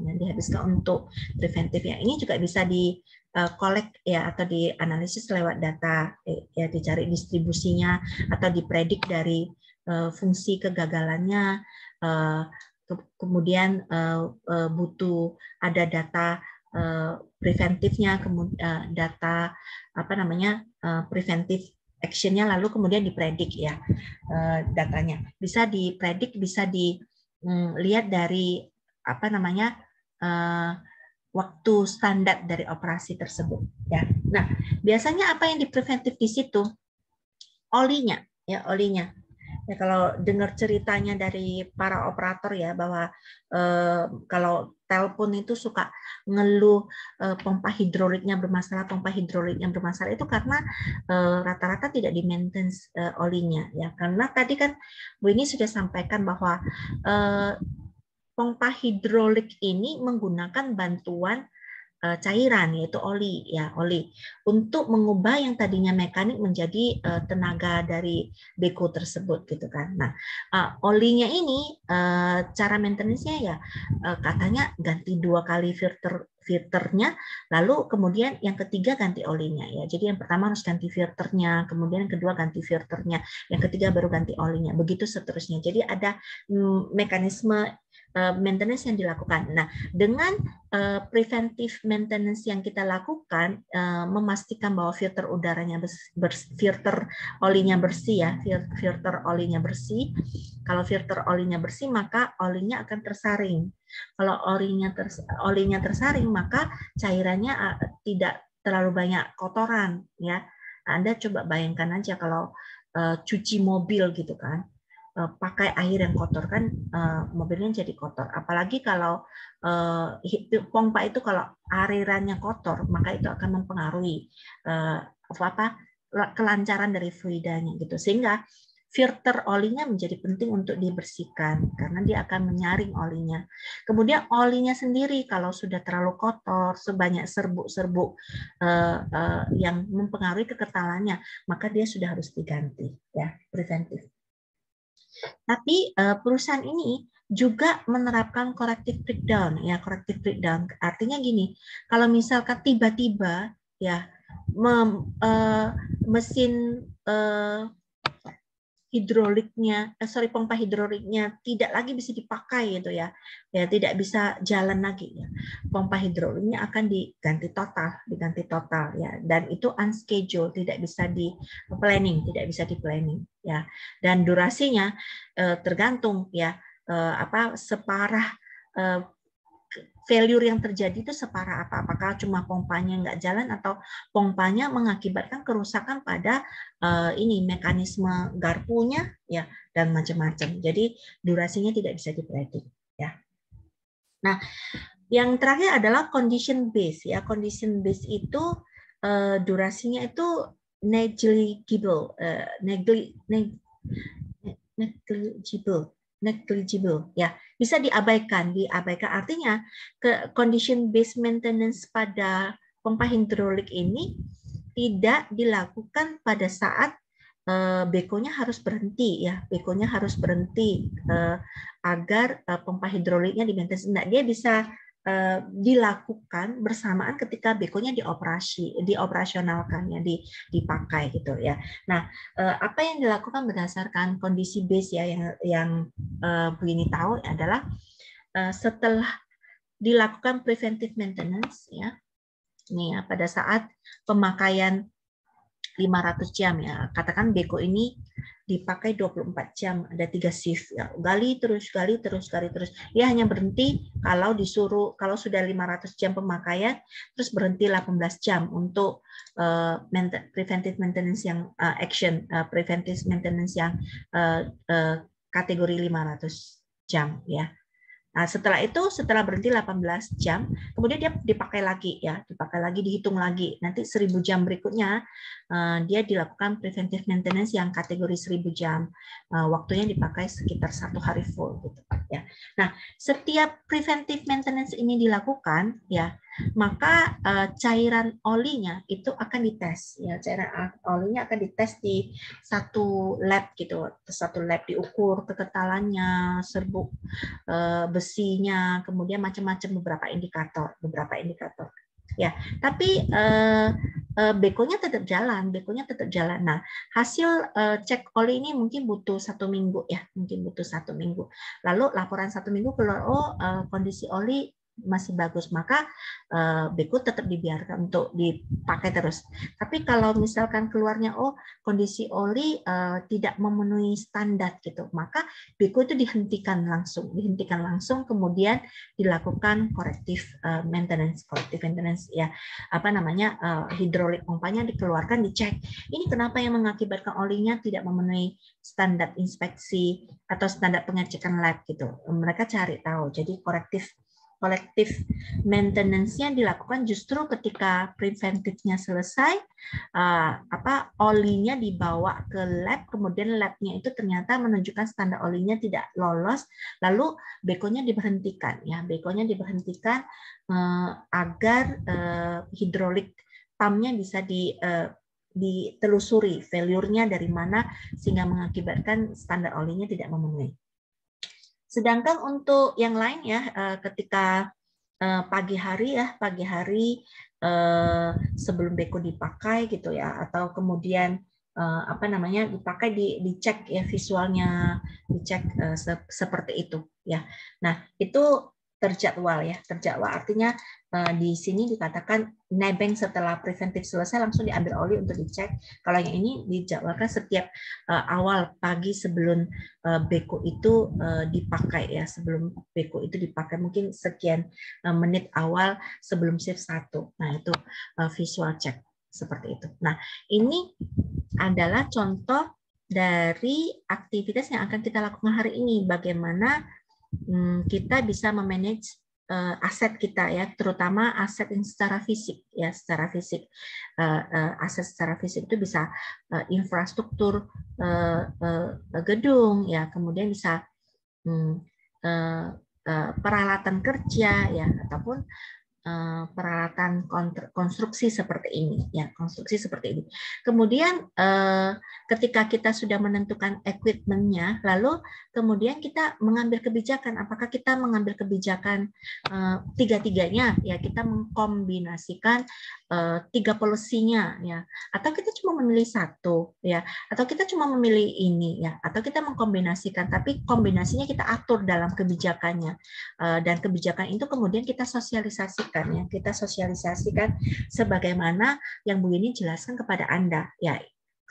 untuk preventif ya. Ini juga bisa di collect ya, atau dianalisis lewat data ya, dicari distribusinya atau dipredik dari fungsi kegagalannya. Kemudian butuh ada data preventifnya, kemudian data preventif actionnya, lalu kemudian dipredik ya datanya. Bisa dipredik, bisa dilihat dari waktu standar dari operasi tersebut ya. Nah, biasanya apa yang dipreventif di situ? Olinya ya, olinya. Ya, kalau dengar ceritanya dari para operator ya, bahwa kalau telepon itu suka ngeluh pompa hidroliknya bermasalah itu karena rata-rata tidak di maintenance olinya ya. Karena tadi kan Bu ini sudah sampaikan bahwa pompa hidrolik ini menggunakan bantuan cairan, yaitu oli ya, oli untuk mengubah yang tadinya mekanik menjadi tenaga dari beko tersebut gitu kan. Nah, olinya ini cara maintenance-nya ya katanya ganti 2 kali filternya, lalu kemudian yang ketiga ganti olinya ya. Jadi yang pertama harus ganti filternya, kemudian yang kedua ganti filternya, yang ketiga baru ganti olinya, begitu seterusnya. Jadi ada mekanisme maintenance yang dilakukan. Nah, dengan preventive maintenance yang kita lakukan, memastikan bahwa filter udaranya filter olinya bersih ya, filter olinya bersih. Kalau filter olinya bersih, maka olinya akan tersaring. Kalau olinya tersaring, maka cairannya tidak terlalu banyak kotoran ya. Anda coba bayangkan aja kalau cuci mobil gitu kan, pakai air yang kotor kan, mobilnya jadi kotor. Apalagi kalau pompa itu kalau alirannya kotor, maka itu akan mempengaruhi kelancaran dari fluidanya gitu. Sehingga filter olinya menjadi penting untuk dibersihkan karena dia akan menyaring olinya. Kemudian olinya sendiri kalau sudah terlalu kotor, sebanyak serbuk-serbuk yang mempengaruhi kekentalannya, maka dia sudah harus diganti ya, preventif. Tapi perusahaan ini juga menerapkan corrective breakdown ya, corrective breakdown artinya gini, kalau misalkan tiba-tiba ya mesin pompa hidroliknya tidak lagi bisa dipakai gitu ya, tidak bisa jalan lagi ya, pompa hidroliknya akan diganti total ya, dan itu unscheduled, tidak bisa di planning ya, dan durasinya tergantung ya separah failure yang terjadi itu separah apa? Apakah cuma pompanya nggak jalan atau pompanya mengakibatkan kerusakan pada mekanisme garpunya ya, dan macam-macam. Jadi durasinya tidak bisa dipredik ya. Nah, yang terakhir adalah condition base ya. Condition base itu durasinya itu negligible, negligible ya, bisa diabaikan artinya condition based maintenance pada pompa hidrolik ini tidak dilakukan pada saat bekonya harus berhenti ya, agar pompa hidroliknya di-maintenance. Nah, dia bisa dilakukan bersamaan ketika bekonya dioperasionalkan ya, dipakai gitu ya. Nah, apa yang dilakukan berdasarkan kondisi base ya, yang begini tahu adalah setelah dilakukan preventive maintenance ya, nih ya, pada saat pemakaian 500 jam ya, katakan beko ini dipakai 24 jam, ada 3 shift ya. Gali terus. Dia hanya berhenti kalau disuruh, kalau sudah 500 jam pemakaian terus berhenti 18 jam untuk preventive maintenance yang preventive maintenance yang kategori 500 jam ya. Nah, setelah itu, setelah berhenti 18 jam, kemudian dia dipakai lagi ya, dihitung lagi. Nanti 1000 jam berikutnya dia dilakukan preventive maintenance yang kategori 1000 jam. Waktunya dipakai sekitar 1 hari full gitu ya. Nah, setiap preventive maintenance ini dilakukan ya, maka cairan olinya itu akan dites ya, cairan olinya akan dites di satu lab gitu, satu lab diukur kekentalannya, serbuk besinya, kemudian macam-macam beberapa indikator ya. Tapi bekonya tetap jalan. Nah, hasil cek oli ini mungkin butuh 1 minggu ya, lalu laporan 1 minggu keluar, kondisi oli masih bagus, maka beko tetap dibiarkan untuk dipakai terus. Tapi kalau misalkan keluarnya kondisi oli tidak memenuhi standar gitu, maka beko itu dihentikan langsung, kemudian dilakukan corrective maintenance ya, hidrolik pompanya dikeluarkan, dicek ini kenapa yang mengakibatkan olinya tidak memenuhi standar inspeksi atau standar pengecekan lab gitu. Mereka cari tahu, jadi corrective maintenance-nya dilakukan justru ketika preventifnya selesai, olinya dibawa ke lab, kemudian labnya itu ternyata menunjukkan standar olinya tidak lolos, lalu bekonya diberhentikan ya, agar hidrolik pumpnya bisa ditelusuri failure-nya dari mana sehingga mengakibatkan standar olinya tidak memenuhi. Sedangkan untuk yang lain ya, ketika pagi hari sebelum beko dipakai gitu ya, atau kemudian dipakai, dicek ya visualnya, dicek seperti itu ya. Nah, itu terjadwal ya, artinya di sini dikatakan nebeng setelah preventif selesai langsung diambil oli untuk dicek. Kalau yang ini dijadwalkan setiap awal pagi sebelum beko itu dipakai ya, mungkin sekian menit awal sebelum shift 1. Nah, itu visual check seperti itu. Nah, ini adalah contoh dari aktivitas yang akan kita lakukan hari ini, bagaimana kita bisa memanage aset kita ya, terutama aset yang secara fisik ya, aset secara fisik itu bisa infrastruktur gedung ya, kemudian bisa peralatan kerja ya, ataupun peralatan konstruksi seperti ini ya, Kemudian ketika kita sudah menentukan equipment-nya, lalu kemudian kita mengambil kebijakan, apakah kita mengambil kebijakan tiga-tiganya ya, kita mengkombinasikan 3 policy-nya ya, atau kita cuma memilih 1 ya, atau kita cuma memilih ini ya, atau kita mengkombinasikan, tapi kombinasinya kita atur dalam kebijakannya, dan kebijakan itu kemudian kita sosialisasikan ya, sebagaimana yang Bu Yeni jelaskan kepada Anda ya.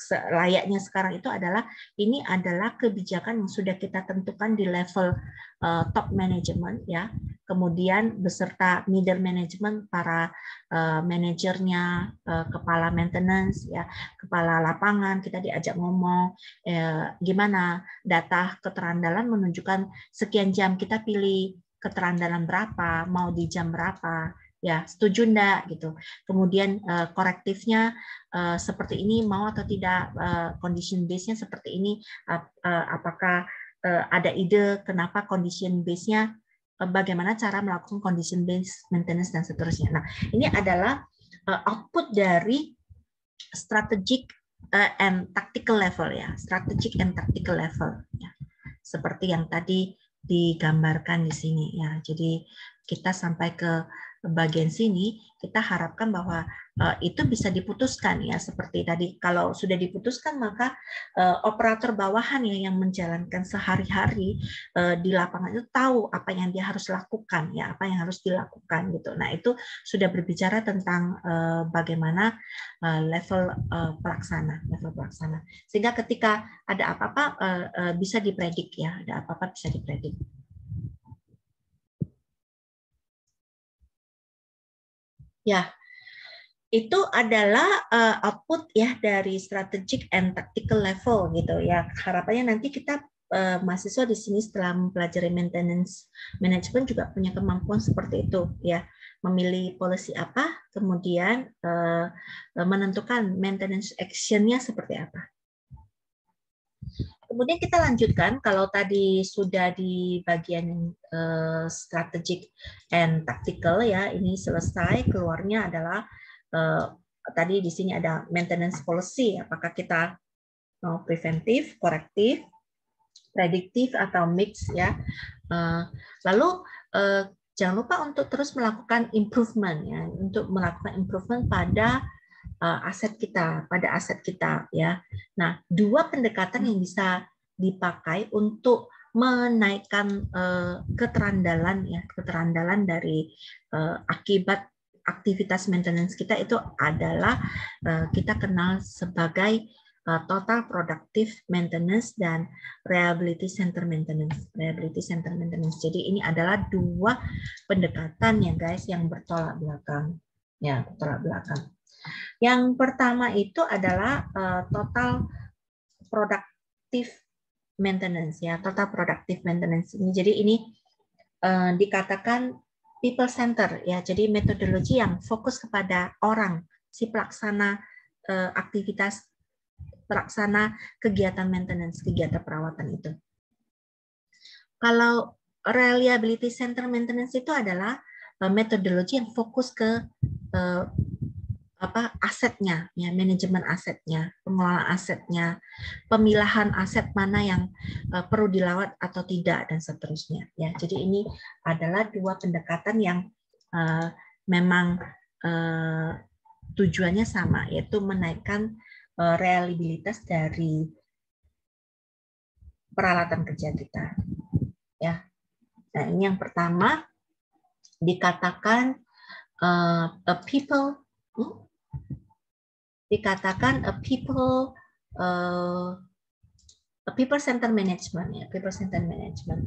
Layaknya sekarang itu adalah, ini adalah kebijakan yang sudah kita tentukan di level top management ya, kemudian beserta middle management, para manajernya, kepala maintenance ya, kepala lapangan, kita diajak ngomong gimana data keterandalan menunjukkan sekian jam, kita pilih keterandalan berapa, mau di jam berapa ya, setuju enggak gitu. Kemudian korektifnya seperti ini, mau atau tidak, condition base-nya seperti ini, apakah ada ide kenapa condition base-nya, bagaimana cara melakukan condition base maintenance dan seterusnya. Nah, ini adalah output dari strategic and tactical level ya, strategic and tactical level ya. Seperti yang tadi digambarkan di sini ya. Jadi kita sampai ke bagian sini, kita harapkan bahwa itu bisa diputuskan ya, seperti tadi. Kalau sudah diputuskan, maka operator bawahan ya yang menjalankan sehari-hari di lapangan itu tahu apa yang dia harus lakukan ya, apa yang harus dilakukan gitu. Nah, itu sudah berbicara tentang bagaimana level pelaksana. Sehingga ketika ada apa-apa bisa dipredik ya, ada apa-apa bisa dipredik. Ya, itu adalah output ya dari strategic and tactical level gitu ya. Harapannya nanti kita mahasiswa di sini setelah mempelajari maintenance management juga punya kemampuan seperti itu ya, memilih policy apa, kemudian menentukan maintenance action-nya seperti apa. Kemudian kita lanjutkan, kalau tadi sudah di bagian strategic and tactical ya, ini selesai, keluarnya adalah tadi di sini ada maintenance policy, apakah kita mau preventif, korektif, prediktif atau mix ya. Lalu jangan lupa untuk terus melakukan improvement ya, untuk melakukan improvement pada aset kita ya. Nah, dua pendekatan yang bisa dipakai untuk menaikkan keterandalan dari akibat aktivitas maintenance kita itu adalah kita kenal sebagai total productive maintenance dan reliability center maintenance. Jadi ini adalah dua pendekatan ya guys yang bertolak belakang. Ya, bertolak belakang. Yang pertama itu adalah total productive maintenance ya, total productive maintenance ini. Jadi ini dikatakan people center ya. Jadi metodologi yang fokus kepada orang, si pelaksana aktivitas, pelaksana kegiatan maintenance, kegiatan perawatan itu. Kalau reliability center maintenance itu adalah metodologi yang fokus ke asetnya, ya, manajemen asetnya, pengelolaan asetnya, pemilahan aset mana yang perlu dilawat atau tidak dan seterusnya. Ya, jadi ini adalah dua pendekatan yang memang tujuannya sama, yaitu menaikkan reliabilitas dari peralatan kerja kita. Ya, nah ini yang pertama dikatakan a people people center management ya, people center management.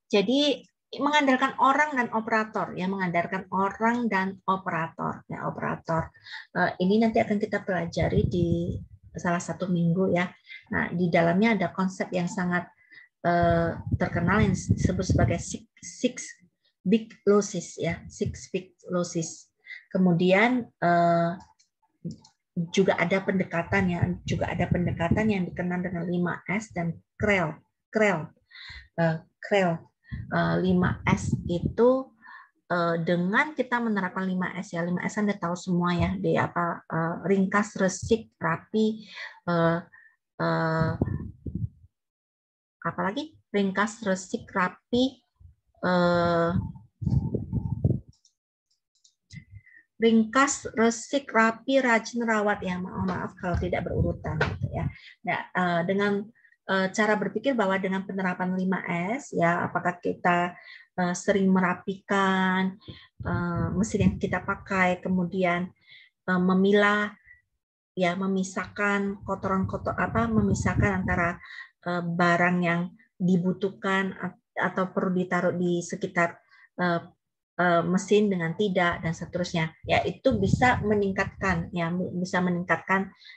Jadi mengandalkan orang dan operator ya, mengandalkan orang dan operator ya, operator. Ini nanti akan kita pelajari di salah satu minggu ya. Nah, di dalamnya ada konsep yang sangat terkenal yang disebut sebagai six big losses ya, six big losses. Kemudian juga ada pendekatan yang dikenal dengan 5S dan CREL. 5S itu dengan kita menerapkan 5S ya, 5S Anda tahu semua ya, di apa ringkas, resik, rapi, apalagi ringkas, resik, rapi, ringkas, resik, rapi, rajin, rawat ya. Maaf kalau tidak berurutan gitu ya. Nah, dengan cara berpikir bahwa dengan penerapan 5S ya, apakah kita sering merapikan mesin yang kita pakai, kemudian memilah ya, memisahkan memisahkan antara barang yang dibutuhkan atau perlu ditaruh di sekitar mesin dengan tidak dan seterusnya ya, itu bisa meningkatkan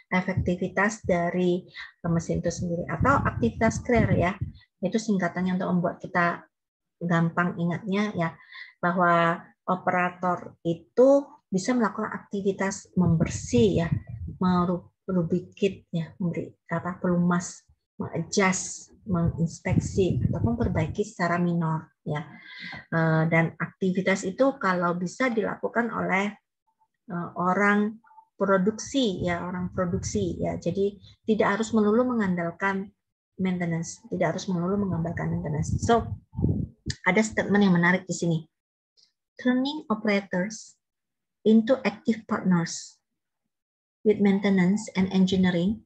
efektivitas dari mesin itu sendiri. Atau aktivitas clear ya, itu singkatannya untuk membuat kita gampang ingatnya ya, bahwa operator itu bisa melakukan aktivitas membersih ya, merubikit ya, memberi pelumas, mengadjust, menginspeksi ataupun perbaiki secara minor ya. Dan aktivitas itu kalau bisa dilakukan oleh orang produksi ya, jadi tidak harus melulu mengandalkan maintenance, So ada statement yang menarik di sini. Turning operators into active partners with maintenance and engineering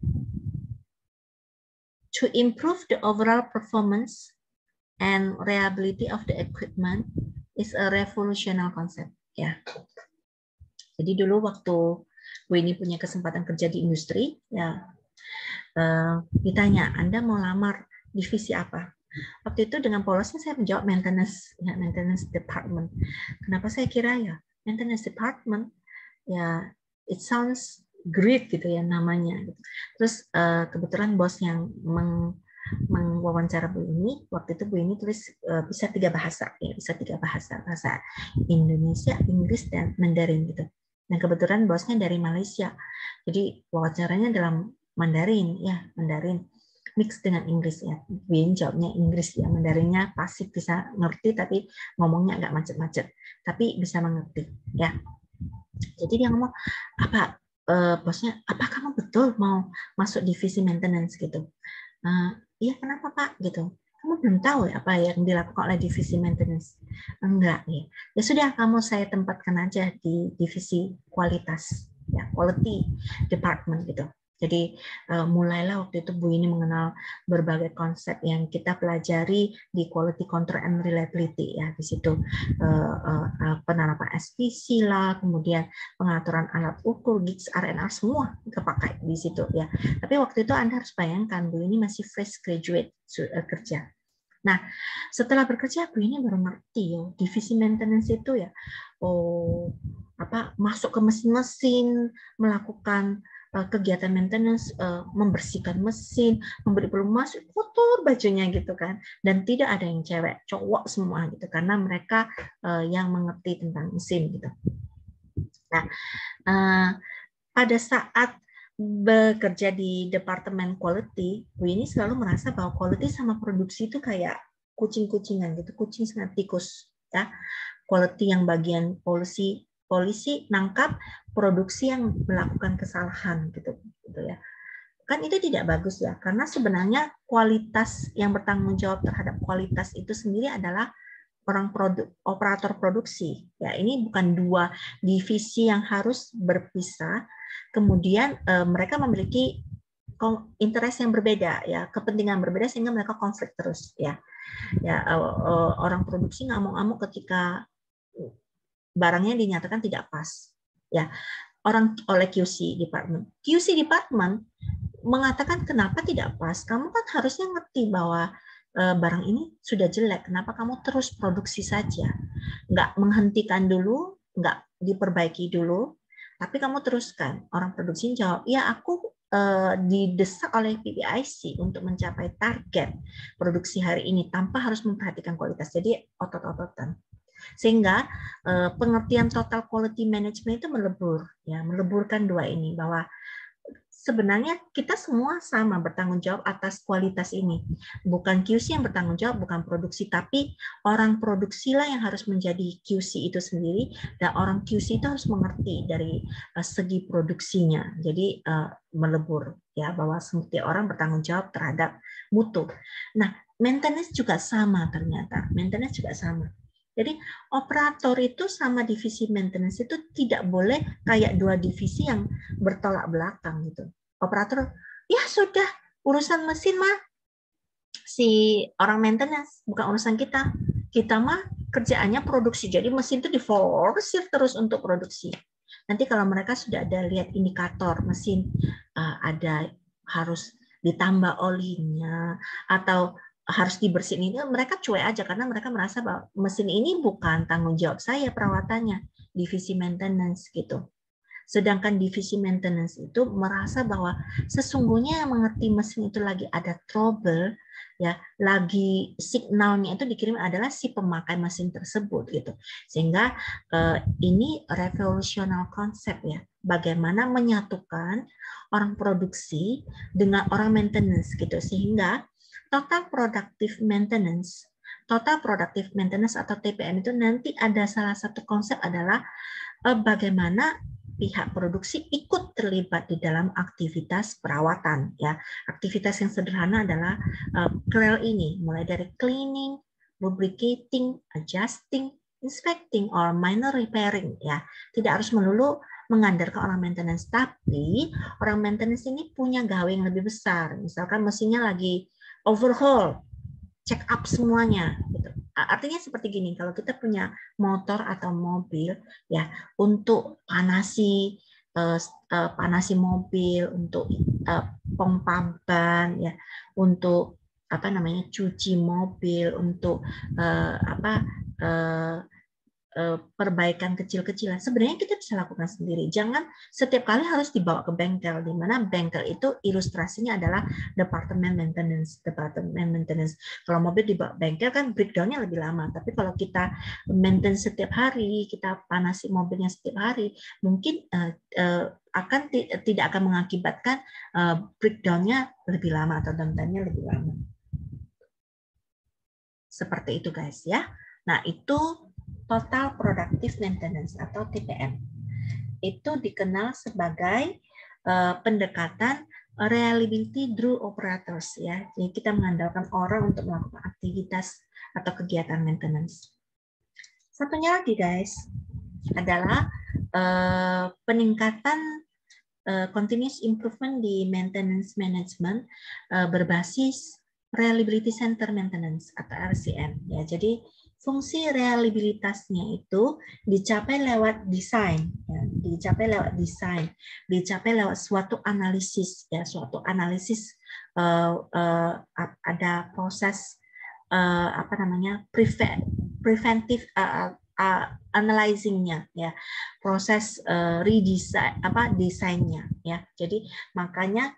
to improve the overall performance and reliability of the equipment is a revolutionary concept. Ya. Jadi dulu waktu Bu ini punya kesempatan kerja di industri, ya ditanya, Anda mau lamar divisi apa? Waktu itu dengan polosnya saya menjawab maintenance, ya, maintenance department. Kenapa saya kira ya maintenance department, ya it sounds great gitu ya namanya. Terus kebetulan bos yang mewawancara Bu ini, waktu itu Bu ini tulis bisa 3 bahasa, ya bisa 3 bahasa, bahasa Indonesia, Inggris dan Mandarin gitu. Dan kebetulan bosnya dari Malaysia, jadi wawancaranya dalam Mandarin, ya Mandarin mix dengan Inggris ya. Bu ini jawabnya Inggris ya, Mandarinnya pasif bisa ngerti tapi ngomongnya agak macet-macet, tapi bisa mengerti ya. Jadi dia ngomong apa bosnya, apa kamu betul mau masuk divisi maintenance gitu? Iya kenapa Pak gitu? Kamu belum tahu ya apa yang dilakukan oleh divisi maintenance? Enggak ya. Ya sudah kamu saya tempatkan aja di divisi kualitas ya, quality department gitu. Jadi mulailah waktu itu Bu ini mengenal berbagai konsep yang kita pelajari di quality control and reliability ya. Di situ penerapan SPC lah, kemudian pengaturan alat ukur, gigs, RNR semua kepakai di situ ya. Tapi waktu itu Anda harus bayangkan Bu ini masih fresh graduate kerja. Nah, setelah bekerja Bu ini baru ngerti ya, divisi maintenance itu ya, masuk ke mesin-mesin, melakukan kegiatan maintenance, membersihkan mesin, memberi pelumas, kotor bajunya gitu kan, dan tidak ada yang cewek, cowok semua gitu, karena mereka yang mengerti tentang mesin gitu. Nah, pada saat bekerja di departemen quality, Bu ini selalu merasa bahwa quality sama produksi itu kayak kucing-kucingan gitu, kucing sama tikus ya. Quality yang bagian polisi nangkap, produksi yang melakukan kesalahan gitu ya. Kan itu tidak bagus ya, karena sebenarnya kualitas yang bertanggung jawab terhadap kualitas itu sendiri adalah operator produksi. Ya, ini bukan 2 divisi yang harus berpisah. Kemudian mereka memiliki interest yang berbeda ya, kepentingan berbeda sehingga mereka konflik terus ya. Ya orang produksi ngamuk-ngamuk ketika barangnya dinyatakan tidak pas. Ya, oleh QC department. QC department mengatakan kenapa tidak pas. Kamu kan harusnya ngerti bahwa barang ini sudah jelek, kenapa kamu terus produksi saja? Nggak menghentikan dulu, nggak diperbaiki dulu, tapi kamu teruskan. Orang produksi jawab, ya aku didesak oleh PPIC untuk mencapai target produksi hari ini tanpa harus memperhatikan kualitas. Jadi otot-ototan. Sehingga pengertian total quality management itu meleburkan 2 ini, bahwa sebenarnya kita semua sama bertanggung jawab atas kualitas ini. Bukan QC yang bertanggung jawab, bukan produksi, tapi orang produksi lah yang harus menjadi QC itu sendiri, dan orang QC itu harus mengerti dari segi produksinya. Jadi melebur ya, bahwa setiap orang bertanggung jawab terhadap mutu. Nah, maintenance juga sama ternyata. Maintenance juga sama. Jadi operator itu sama divisi maintenance itu tidak boleh kayak 2 divisi yang bertolak belakang gitu. Operator, ya sudah urusan mesin mah si orang maintenance, bukan urusan kita. Kita mah kerjaannya produksi. Jadi mesin itu diforsir terus untuk produksi. Nanti kalau mereka sudah ada lihat indikator mesin ada harus ditambah olinya atau harus dibersihin, ini mereka cuek aja karena mereka merasa bahwa mesin ini bukan tanggung jawab saya perawatannya, divisi maintenance gitu. Sedangkan divisi maintenance itu merasa bahwa sesungguhnya yang mengerti mesin itu lagi ada trouble, ya, lagi signalnya itu dikirim adalah si pemakai mesin tersebut gitu. Sehingga ini revolusional konsep ya, bagaimana menyatukan orang produksi dengan orang maintenance gitu, sehingga total productive maintenance atau TPM itu nanti ada salah satu konsep adalah bagaimana pihak produksi ikut terlibat di dalam aktivitas perawatan ya. Aktivitas yang sederhana adalah CREL ini, mulai dari cleaning, lubricating, adjusting, inspecting, or minor repairing. Ya, tidak harus melulu mengandalkan orang maintenance, tapi orang maintenance ini punya gawe yang lebih besar. Misalkan mesinnya lagi overhaul, check up semuanya. Gitu. Artinya seperti gini, kalau kita punya motor atau mobil, ya untuk panasi mobil, untuk pompa ban, ya, untuk apa namanya cuci mobil, untuk perbaikan kecil-kecilan. Sebenarnya kita bisa lakukan sendiri. Jangan setiap kali harus dibawa ke bengkel, di mana bengkel itu ilustrasinya adalah departemen maintenance. Kalau mobil dibawa bengkel kan breakdown-nya lebih lama. Tapi kalau kita maintenance setiap hari, kita panasi mobilnya setiap hari, mungkin tidak akan mengakibatkan breakdown-nya lebih lama atau downtime-nya lebih lama. Seperti itu guys ya. Nah, itu Total Productive Maintenance atau TPM. Itu dikenal sebagai pendekatan reliability through operators ya. Jadi kita mengandalkan orang untuk melakukan aktivitas atau kegiatan maintenance. Satunya lagi guys adalah peningkatan continuous improvement di maintenance management berbasis reliability center maintenance atau RCM ya. Jadi fungsi reliabilitasnya itu dicapai lewat desain, ya, dicapai lewat suatu analisis, ya, suatu analisis ada proses preventive analyzing-nya, ya, proses redesign desainnya, ya. Jadi makanya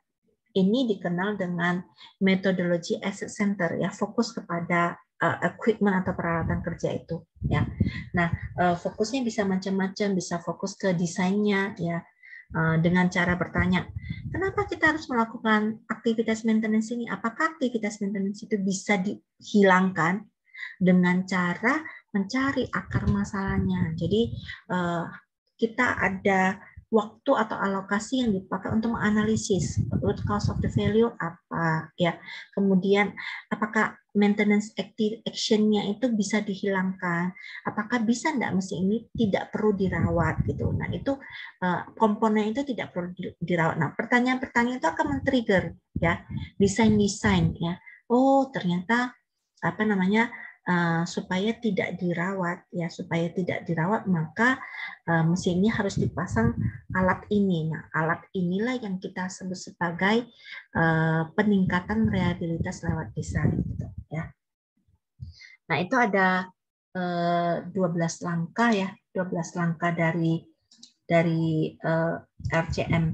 ini dikenal dengan metodologi asset center, ya, fokus kepada equipment atau peralatan kerja itu, ya. Nah, fokusnya bisa macam-macam, bisa fokus ke desainnya, ya, dengan cara bertanya, kenapa kita harus melakukan aktivitas maintenance ini? Apakah aktivitas maintenance itu bisa dihilangkan dengan cara mencari akar masalahnya? Jadi kita ada waktu atau alokasi yang dipakai untuk menganalisis root cause of the failure apa, ya. Kemudian apakah maintenance action-nya itu bisa dihilangkan? Apakah bisa enggak mesin ini tidak perlu dirawat gitu. Nah, itu komponen itu tidak perlu dirawat. Nah, pertanyaan-pertanyaan itu akan men-trigger ya desain-desain ya. Oh, ternyata supaya tidak dirawat ya, maka mesinnya harus dipasang alat ini. Nah, alat inilah yang kita sebut sebagai peningkatan reliabilitas lewat desain gitu, ya. Nah, itu ada 12 langkah ya, 12 langkah dari RCM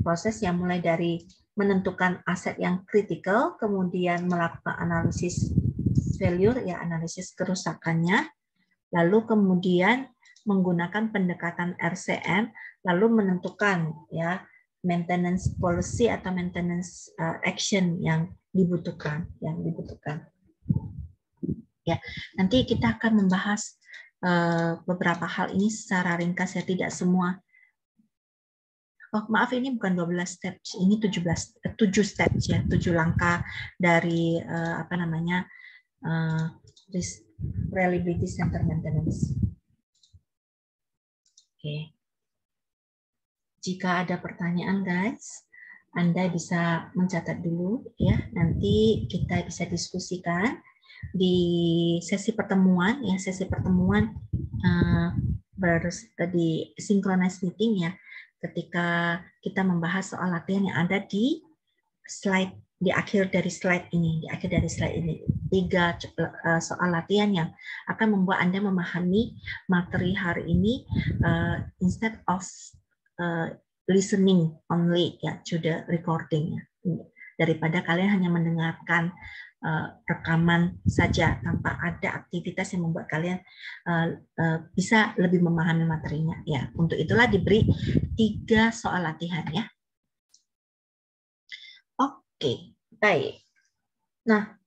proses yang mulai dari menentukan aset yang kritikal, kemudian melakukan analisis failure, ya, analisis kerusakannya, lalu kemudian menggunakan pendekatan RCM, lalu menentukan ya maintenance policy atau maintenance action yang dibutuhkan, Ya, nanti kita akan membahas beberapa hal ini secara ringkas ya, tidak semua. Oh, maaf, ini bukan 12 steps, ini 7 steps ya, 7 langkah dari reliability center maintenance. Oke. Jika ada pertanyaan guys, Anda bisa mencatat dulu ya, nanti kita bisa diskusikan di sesi pertemuan ya, di synchronized meeting ya, ketika kita membahas soal latihan yang ada di slide, di akhir dari slide ini, 3 soal latihan yang akan membuat Anda memahami materi hari ini instead of listening only ya to the recording, daripada kalian hanya mendengarkan rekaman saja tanpa ada aktivitas yang membuat kalian bisa lebih memahami materinya ya. Untuk itulah diberi 3 soal latihan ya. Oke, baik. Nah,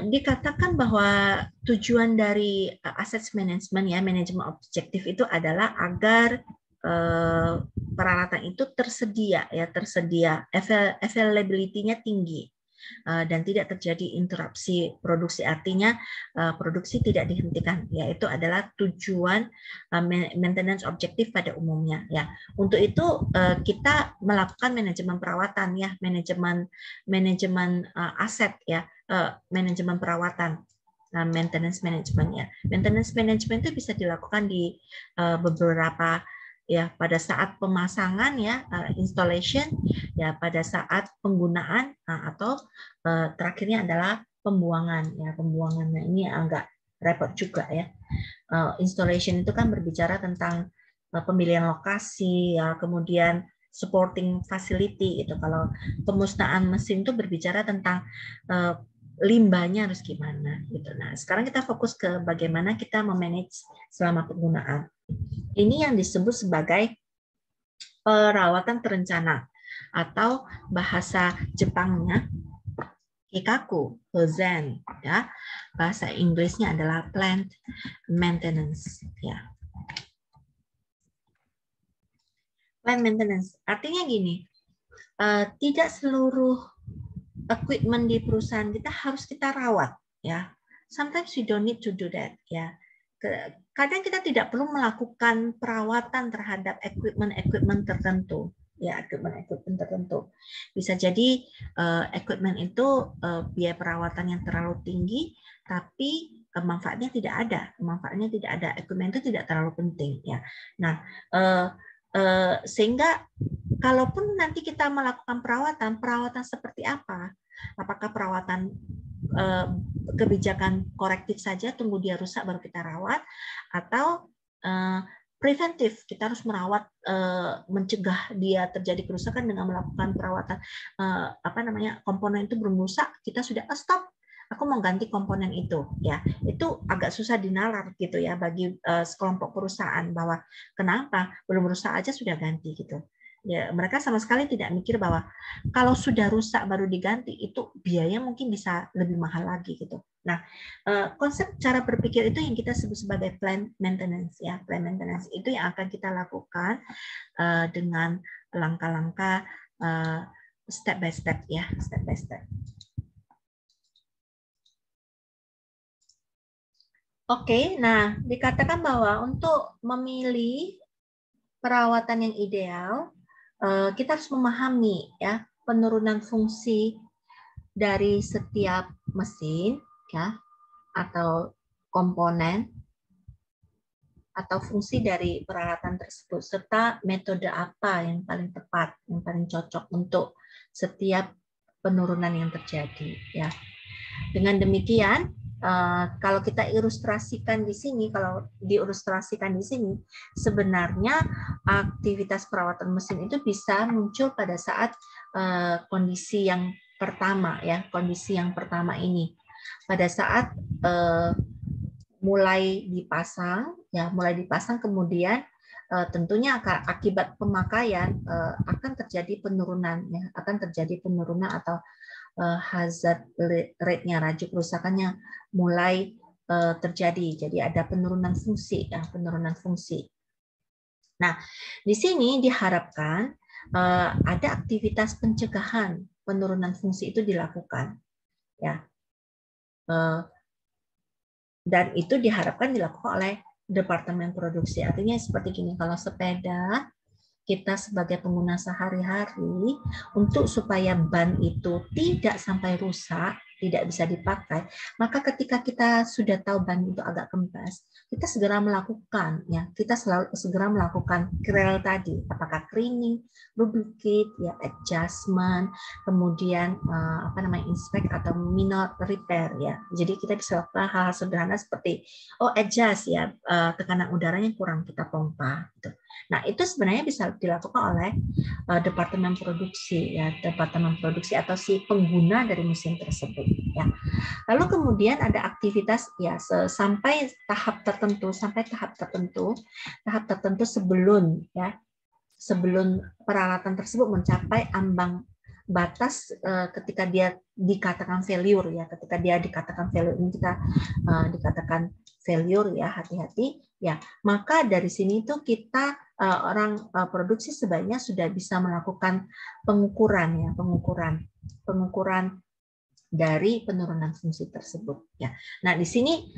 dikatakan bahwa tujuan dari assets management ya, manajemen objektif itu adalah agar peralatan itu tersedia, availability-nya tinggi. dan tidak terjadi interupsi produksi, artinya produksi tidak dihentikan, yaitu adalah tujuan maintenance objektif pada umumnya ya. Untuk itu kita melakukan manajemen perawatan ya, manajemen aset ya, manajemen perawatan. Maintenance management ya. Maintenance management itu bisa dilakukan di beberapa ya, pada saat pemasangan ya, installation ya, pada saat penggunaan atau terakhirnya adalah pembuangan ya. Pembuangan ini agak repot juga ya. Installation itu kan berbicara tentang pemilihan lokasi ya, kemudian supporting facility itu. Kalau pemusnahan mesin itu berbicara tentang limbahnya harus gimana gitu. Nah, sekarang kita fokus ke bagaimana kita memanage selama penggunaan. Ini yang disebut sebagai perawatan terencana atau bahasa Jepangnya kikaku, hozen ya. Bahasa Inggrisnya adalah plant maintenance ya. Plant maintenance artinya gini, tidak seluruh equipment di perusahaan kita harus kita rawat ya. Sometimes we don't need to do that ya. Kadang kita tidak perlu melakukan perawatan terhadap equipment tertentu ya, equipment tertentu. Bisa jadi equipment itu biaya perawatan yang terlalu tinggi tapi manfaatnya tidak ada. Manfaatnya tidak ada. Equipment itu tidak terlalu penting ya. Nah, sehingga kalaupun nanti kita melakukan perawatan seperti apa? Apakah perawatan kebijakan korektif saja, tunggu dia rusak baru kita rawat, atau preventif, kita harus merawat, mencegah dia terjadi kerusakan dengan melakukan perawatan komponen itu belum rusak, kita sudah stop, aku mau ganti komponen itu ya. Itu agak susah dinalar gitu ya bagi sekelompok perusahaan, bahwa kenapa belum rusak aja sudah ganti gitu ya. Mereka sama sekali tidak mikir bahwa kalau sudah rusak baru diganti itu biaya mungkin bisa lebih mahal lagi gitu. Nah, konsep cara berpikir itu yang kita sebut sebagai plant maintenance ya. Plant maintenance itu yang akan kita lakukan dengan langkah-langkah step by step ya, step by step. Oke, nah dikatakan bahwa untuk memilih perawatan yang ideal, kita harus memahami ya penurunan fungsi dari setiap mesin ya, atau komponen atau fungsi dari peralatan tersebut, serta metode apa yang paling tepat, yang paling cocok untuk setiap penurunan yang terjadi ya. Dengan demikian, kalau kita ilustrasikan di sini, kalau diilustrasikan di sini, sebenarnya aktivitas perawatan mesin itu bisa muncul pada saat kondisi yang pertama ya, kondisi yang pertama ini, pada saat mulai dipasang kemudian tentunya akibat pemakaian akan terjadi penurunan ya, akan terjadi penurunan atau hazard rate-nya, laju kerusakannya mulai terjadi. Jadi ada penurunan fungsi ya, penurunan fungsi. Nah, di sini diharapkan ada aktivitas pencegahan penurunan fungsi itu dilakukan ya. Dan itu diharapkan dilakukan oleh departemen produksi. Artinya seperti gini, kalau sepeda kita sebagai pengguna sehari-hari, untuk supaya ban itu tidak sampai rusak, tidak bisa dipakai, maka ketika kita sudah tahu ban itu agak kempes, kita segera melakukan ya, kita segera melakukan kerel tadi, apakah cleaning, lubricate, ya adjustment, kemudian inspect atau minor repair ya. Jadi kita bisa lakukan hal-hal sederhana seperti adjust ya, tekanan udaranya kurang, kita pompa gitu. Nah, itu sebenarnya bisa dilakukan oleh departemen produksi ya, departemen produksi atau si pengguna dari mesin tersebut ya. Lalu kemudian ada aktivitas ya sampai tahap tertentu sebelum peralatan tersebut mencapai ambang batas ketika dia dikatakan failure ya, ketika dia dikatakan failure ini kita dikatakan failure ya, hati-hati ya, maka dari sini tuh kita orang produksi sebaiknya sudah bisa melakukan pengukuran dari penurunan fungsi tersebut ya. Nah, di sini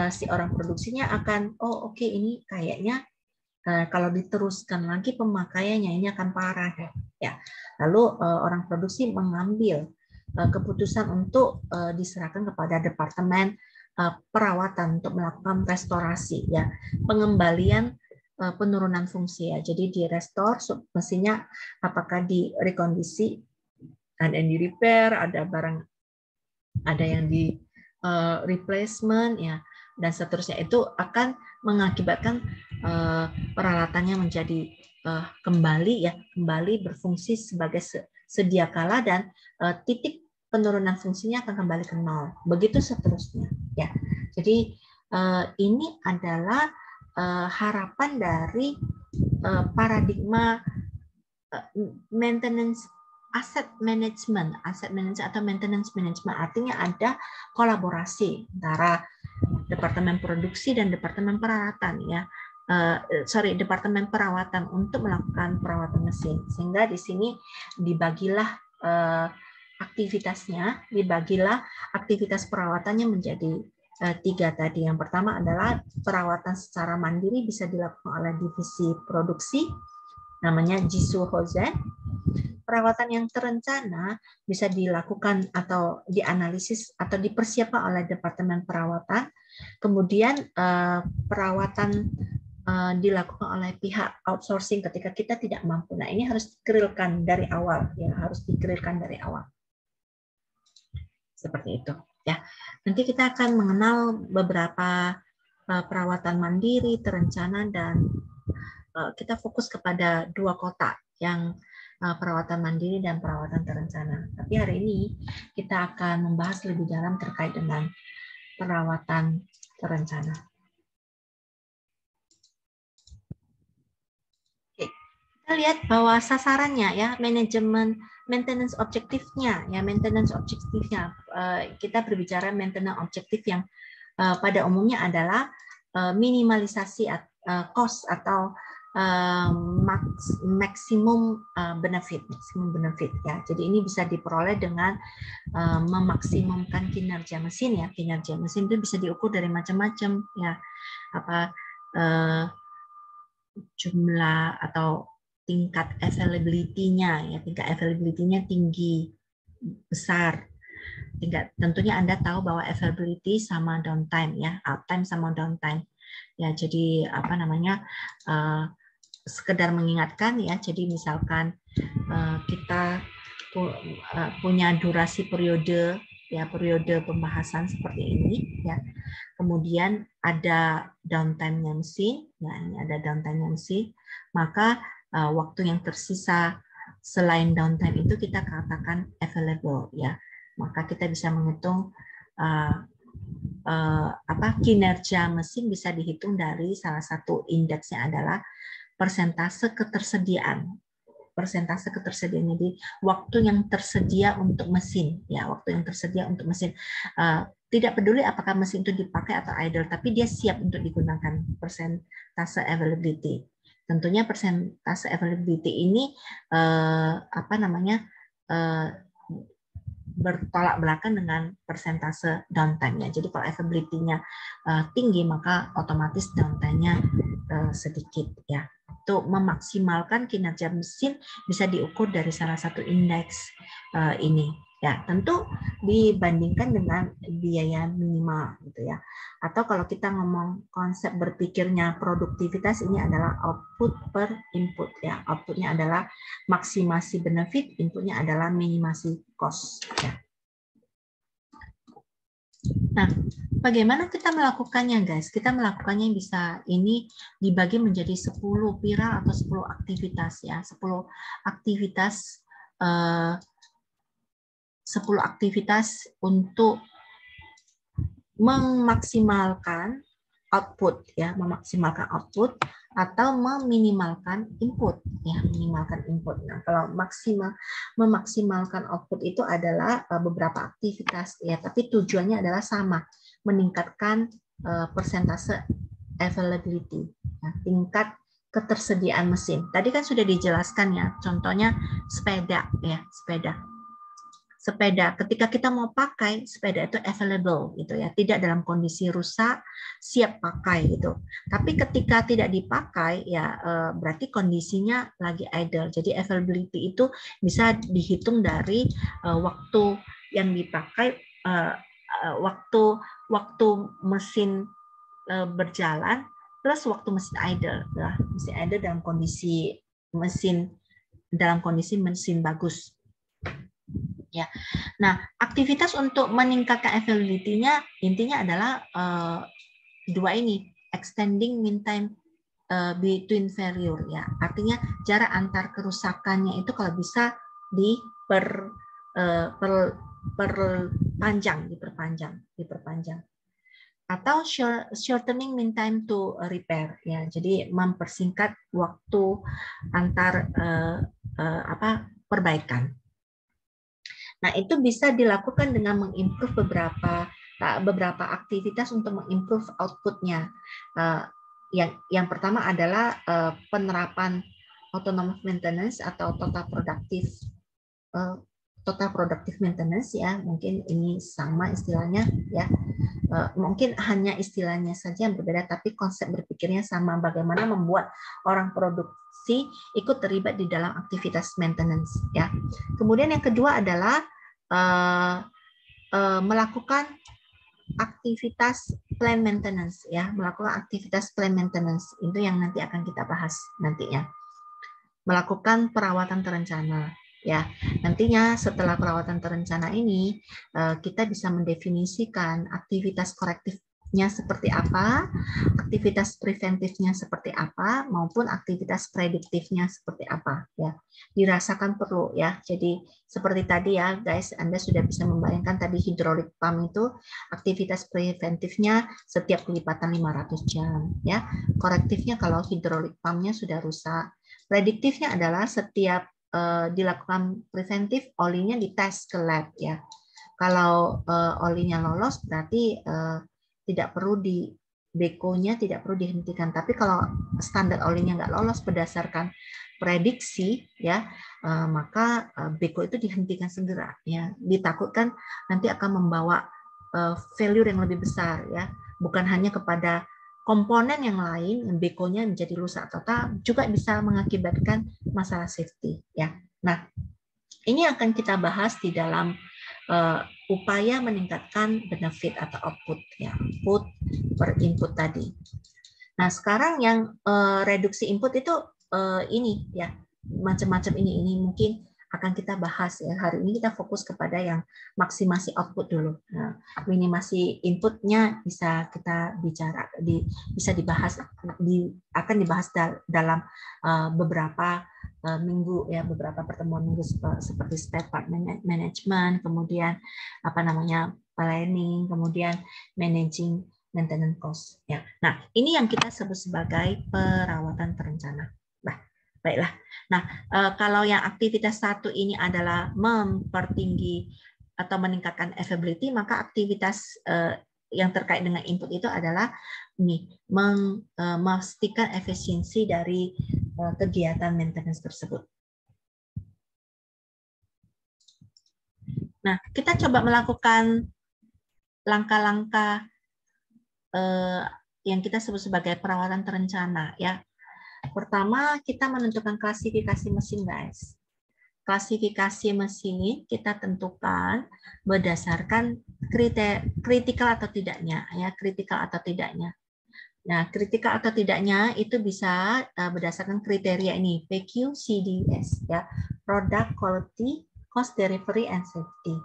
si orang produksinya akan oke, ini kayaknya kalau diteruskan lagi pemakaiannya ini akan parah ya. Lalu orang produksi mengambil keputusan untuk diserahkan kepada departemen perawatan untuk melakukan restorasi ya, pengembalian penurunan fungsi ya. Jadi di restore mesinnya, apakah di rekondisi, ada yang di repair, ada yang di replacement ya, dan seterusnya. Itu akan mengakibatkan peralatannya menjadi kembali berfungsi sebagai sedia kala, dan titik penurunan fungsinya akan kembali ke nol. Begitu seterusnya ya. Jadi ini adalah harapan dari paradigma maintenance asset management atau maintenance management. Artinya ada kolaborasi antara departemen produksi dan departemen perawatan ya. Departemen perawatan untuk melakukan perawatan mesin. Sehingga di sini dibagilah aktivitas perawatannya menjadi 3 tadi. Yang pertama adalah perawatan secara mandiri bisa dilakukan oleh divisi produksi, namanya Jisu Hosen. Perawatan yang terencana bisa dilakukan atau dianalisis atau dipersiapkan oleh departemen perawatan. Kemudian perawatan dilakukan oleh pihak outsourcing ketika kita tidak mampu. Nah, ini harus dikerilkan dari awal ya, Seperti itu ya. Nanti kita akan mengenal beberapa perawatan mandiri, terencana, dan kita fokus kepada 2 kotak, yang perawatan mandiri dan perawatan terencana. Tapi hari ini kita akan membahas lebih dalam terkait dengan perawatan terencana. Oke, kita lihat bahwa sasarannya ya, maintenance objektifnya ya, kita berbicara maintenance objektif yang pada umumnya adalah minimalisasi cost atau maksimum benefit ya. Jadi ini bisa diperoleh dengan memaksimumkan kinerja mesin ya. Kinerja mesin itu bisa diukur dari macam-macam ya, jumlah atau tingkat availability-nya ya, tingkat availability-nya tinggi, besar. Tentunya Anda tahu bahwa availability sama downtime ya, uptime sama downtime ya. Jadi sekedar mengingatkan ya. Jadi misalkan kita punya durasi periode pembahasan seperti ini ya. Kemudian ada downtime-nya mesin, ya ini ada downtime-nya mesin, maka waktu yang tersisa selain downtime itu kita katakan available ya. Maka kita bisa menghitung kinerja mesin bisa dihitung dari salah satu indeksnya adalah persentase ketersediaan. Jadi waktu yang tersedia untuk mesin ya, tidak peduli apakah mesin itu dipakai atau idle, tapi dia siap untuk digunakan, persentase availability. Tentunya persentase availability ini bertolak belakang dengan persentase downtime-nya. Jadi kalau availability-nya tinggi, maka otomatis downtime-nya sedikit ya. Untuk memaksimalkan kinerja mesin bisa diukur dari salah satu indeks ini ya. Tentu dibandingkan dengan biaya minimal gitu ya. Atau kalau kita ngomong konsep berpikirnya produktivitas, ini adalah output per input ya. Outputnya adalah maksimasi benefit, inputnya adalah minimasi cost ya. Nah, bagaimana kita melakukannya, guys? Kita melakukannya bisa ini dibagi menjadi 10 viral atau 10 aktivitas ya. 10 aktivitas untuk memaksimalkan output ya, atau meminimalkan input ya, Nah, kalau memaksimalkan output itu adalah beberapa aktivitas ya, tapi tujuannya adalah sama, meningkatkan persentase availability ya, tingkat ketersediaan mesin. Tadi kan sudah dijelaskan ya, contohnya sepeda. sepeda ketika kita mau pakai sepeda itu available gitu ya, tidak dalam kondisi rusak, siap pakai gitu. Tapi ketika tidak dipakai ya berarti kondisinya lagi idle. Jadi availability itu bisa dihitung dari waktu yang dipakai, waktu mesin berjalan plus waktu mesin idle. Nah, mesin idle dalam kondisi mesin bagus. Ya. Nah, aktivitas untuk meningkatkan availability-nya intinya adalah dua ini, extending mean time between failure ya. Artinya jarak antar kerusakannya itu kalau bisa diperpanjang. Atau shortening mean time to repair ya. Jadi mempersingkat waktu antar perbaikan. Nah, itu bisa dilakukan dengan mengimprove beberapa aktivitas untuk mengimprove output-nya. Yang pertama adalah penerapan autonomous maintenance atau total productive maintenance ya. Mungkin ini sama istilahnya ya. Mungkin hanya istilahnya saja yang berbeda, tapi konsep berpikirnya sama. Bagaimana membuat orang produksi ikut terlibat di dalam aktivitas maintenance ya. Kemudian yang kedua adalah melakukan aktivitas plan maintenance ya, melakukan aktivitas plan maintenance itu yang nanti akan kita bahas nantinya. Melakukan perawatan terencana ya. Nantinya setelah perawatan terencana ini kita bisa mendefinisikan aktivitas korektifnya seperti apa, aktivitas preventifnya seperti apa, maupun aktivitas prediktifnya seperti apa ya. Dirasakan perlu ya. Jadi seperti tadi ya guys, Anda sudah bisa membayangkan tadi hidrolik pump itu aktivitas preventifnya setiap kelipatan 500 jam ya. Korektifnya kalau hidrolik pumpnya sudah rusak. Prediktifnya adalah setiap dilakukan preventif, olinya dites ke lab ya. Kalau olinya lolos berarti tidak perlu BECO-nya tidak perlu dihentikan. Tapi kalau standar olinya nggak lolos berdasarkan prediksi ya, maka BECO itu dihentikan segera ya. Ditakutkan nanti akan membawa failure yang lebih besar ya. Bukan hanya kepada komponen yang lain, yang BECO-nya menjadi rusak total, juga bisa mengakibatkan masalah safety ya. Nah, ini akan kita bahas di dalam upaya meningkatkan benefit atau output ya, output per input tadi. Nah, sekarang yang reduksi input itu ini ya, macam-macam ini mungkin akan kita bahas ya. Hari ini kita fokus kepada yang maksimasi output dulu. Nah, minimasi inputnya bisa kita bisa dibahas akan dibahas dalam beberapa minggu ya, beberapa pertemuan minggu seperti spare part management, kemudian planning, kemudian managing maintenance cost ya. Nah, ini yang kita sebut sebagai perawatan terencana. Baiklah. Nah, kalau yang aktivitas satu ini adalah mempertinggi atau meningkatkan availability, maka aktivitas yang terkait dengan input itu adalah memastikan efisiensi dari kegiatan maintenance tersebut. Nah, kita coba melakukan langkah-langkah yang kita sebut sebagai perawatan terencana ya. Pertama, kita menentukan klasifikasi mesin, guys. Klasifikasi mesin kita tentukan berdasarkan kritikal atau tidaknya ya, kritikal atau tidaknya. Nah, kritikal atau tidaknya itu bisa berdasarkan kriteria ini, PQ/CDS ya, product quality, cost delivery and safety.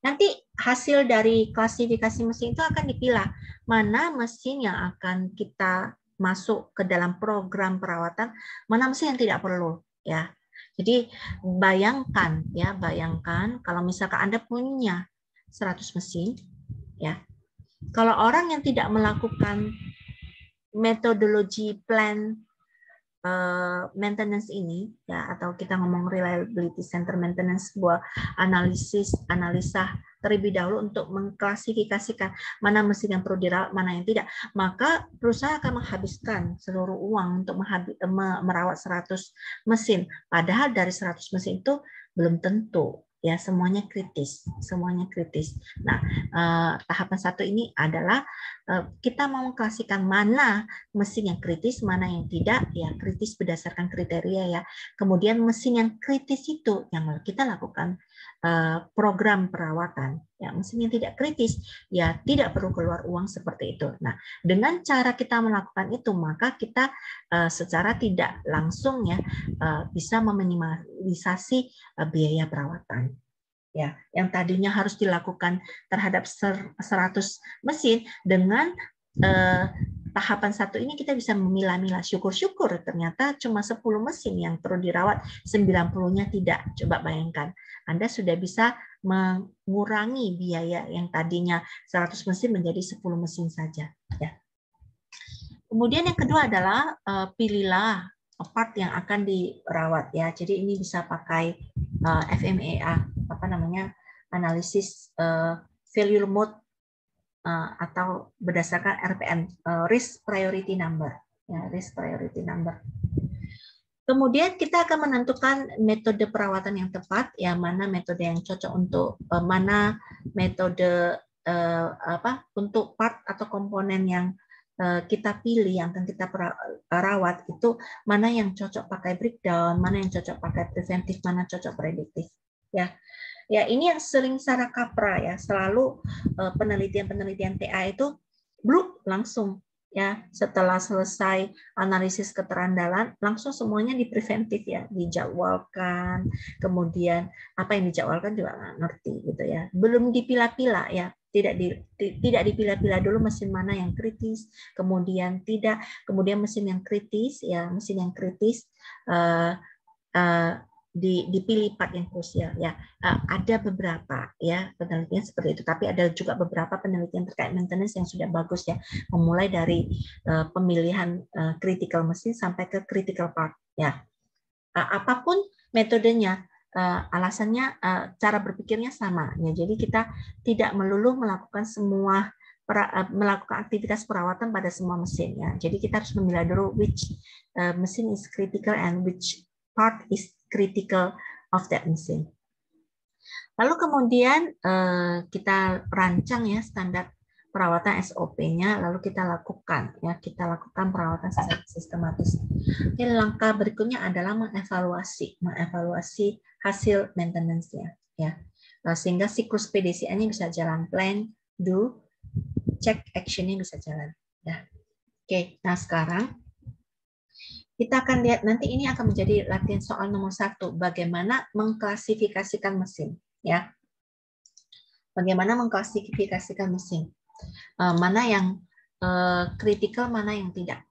Nanti hasil dari klasifikasi mesin itu akan dipilah mana mesin yang akan kita masuk ke dalam program perawatan, mana mesin yang tidak perlu ya. Jadi bayangkan kalau misalkan Anda punya 100 mesin ya. Kalau orang yang tidak melakukan metodologi plan maintenance ini ya, atau kita ngomong reliability center maintenance, sebuah analisa terlebih dahulu untuk mengklasifikasikan mana mesin yang perlu dirawat, mana yang tidak, maka perusahaan akan menghabiskan seluruh uang untuk merawat 100 mesin, padahal dari 100 mesin itu belum tentu ya, semuanya kritis, semuanya kritis. Nah, tahapan 1 ini adalah kita mau mengklasikan mana mesin yang kritis, mana yang tidak, ya kritis berdasarkan kriteria ya. Kemudian mesin yang kritis itu yang kita lakukan program perawatan. Ya, mesin yang tidak kritis, ya tidak perlu keluar uang seperti itu. Nah, dengan cara kita melakukan itu, maka kita secara tidak langsung ya bisa meminimalisasi biaya perawatan. Ya, yang tadinya harus dilakukan terhadap 100 mesin, dengan tahapan 1 ini kita bisa memilah-milah. Syukur-syukur ternyata cuma 10 mesin yang perlu dirawat, 90-nya tidak. Coba bayangkan, Anda sudah bisa mengurangi biaya yang tadinya 100 mesin menjadi 10 mesin saja. Ya. Kemudian yang kedua adalah pilihlah part yang akan dirawat ya. Jadi ini bisa pakai FMEA, analisis failure mode atau berdasarkan RPN, risk priority number. Ya, risk priority number. Kemudian kita akan menentukan metode perawatan yang tepat, ya mana metode yang cocok untuk mana metode untuk part atau komponen yang kita pilih yang akan kita rawat itu mana yang cocok pakai breakdown, mana yang cocok pakai preventif, mana cocok prediktif. Ya, ya ini yang sering salah kaprah ya, selalu penelitian-penelitian TA itu bluk langsung. Ya, setelah selesai analisis keterandalan, langsung semuanya dipreventif ya, dijadwalkan. Kemudian apa yang dijadwalkan juga nggak ngerti gitu ya. Belum dipilah-pilah ya, tidak dipilah-pilah dulu mesin mana yang kritis, kemudian tidak, kemudian mesin yang kritis ya, mesin yang kritis dipilih part yang krusial ya. Ada beberapa ya penelitian seperti itu, tapi ada juga beberapa penelitian terkait maintenance yang sudah bagus ya, memulai dari pemilihan critical mesin sampai ke critical part ya. Apapun metodenya, alasannya cara berpikirnya sama ya. Jadi kita tidak melulu melakukan aktivitas perawatan pada semua mesin ya. Jadi kita harus memilah dulu which mesin is critical and which part is critical of that mesin. Lalu kemudian kita rancang ya standar perawatan SOP-nya, lalu kita lakukan perawatan secara sistematis. Oke, langkah berikutnya adalah mengevaluasi hasil maintenance-nya ya. Sehingga siklus PDCA-nya bisa jalan, plan, do, check, action-nya bisa jalan ya. Oke, nah sekarang kita akan lihat, nanti ini akan menjadi latihan soal nomor 1, bagaimana mengklasifikasikan mesin. Ya, bagaimana mengklasifikasikan mesin, mana yang kritikal, mana yang tidak.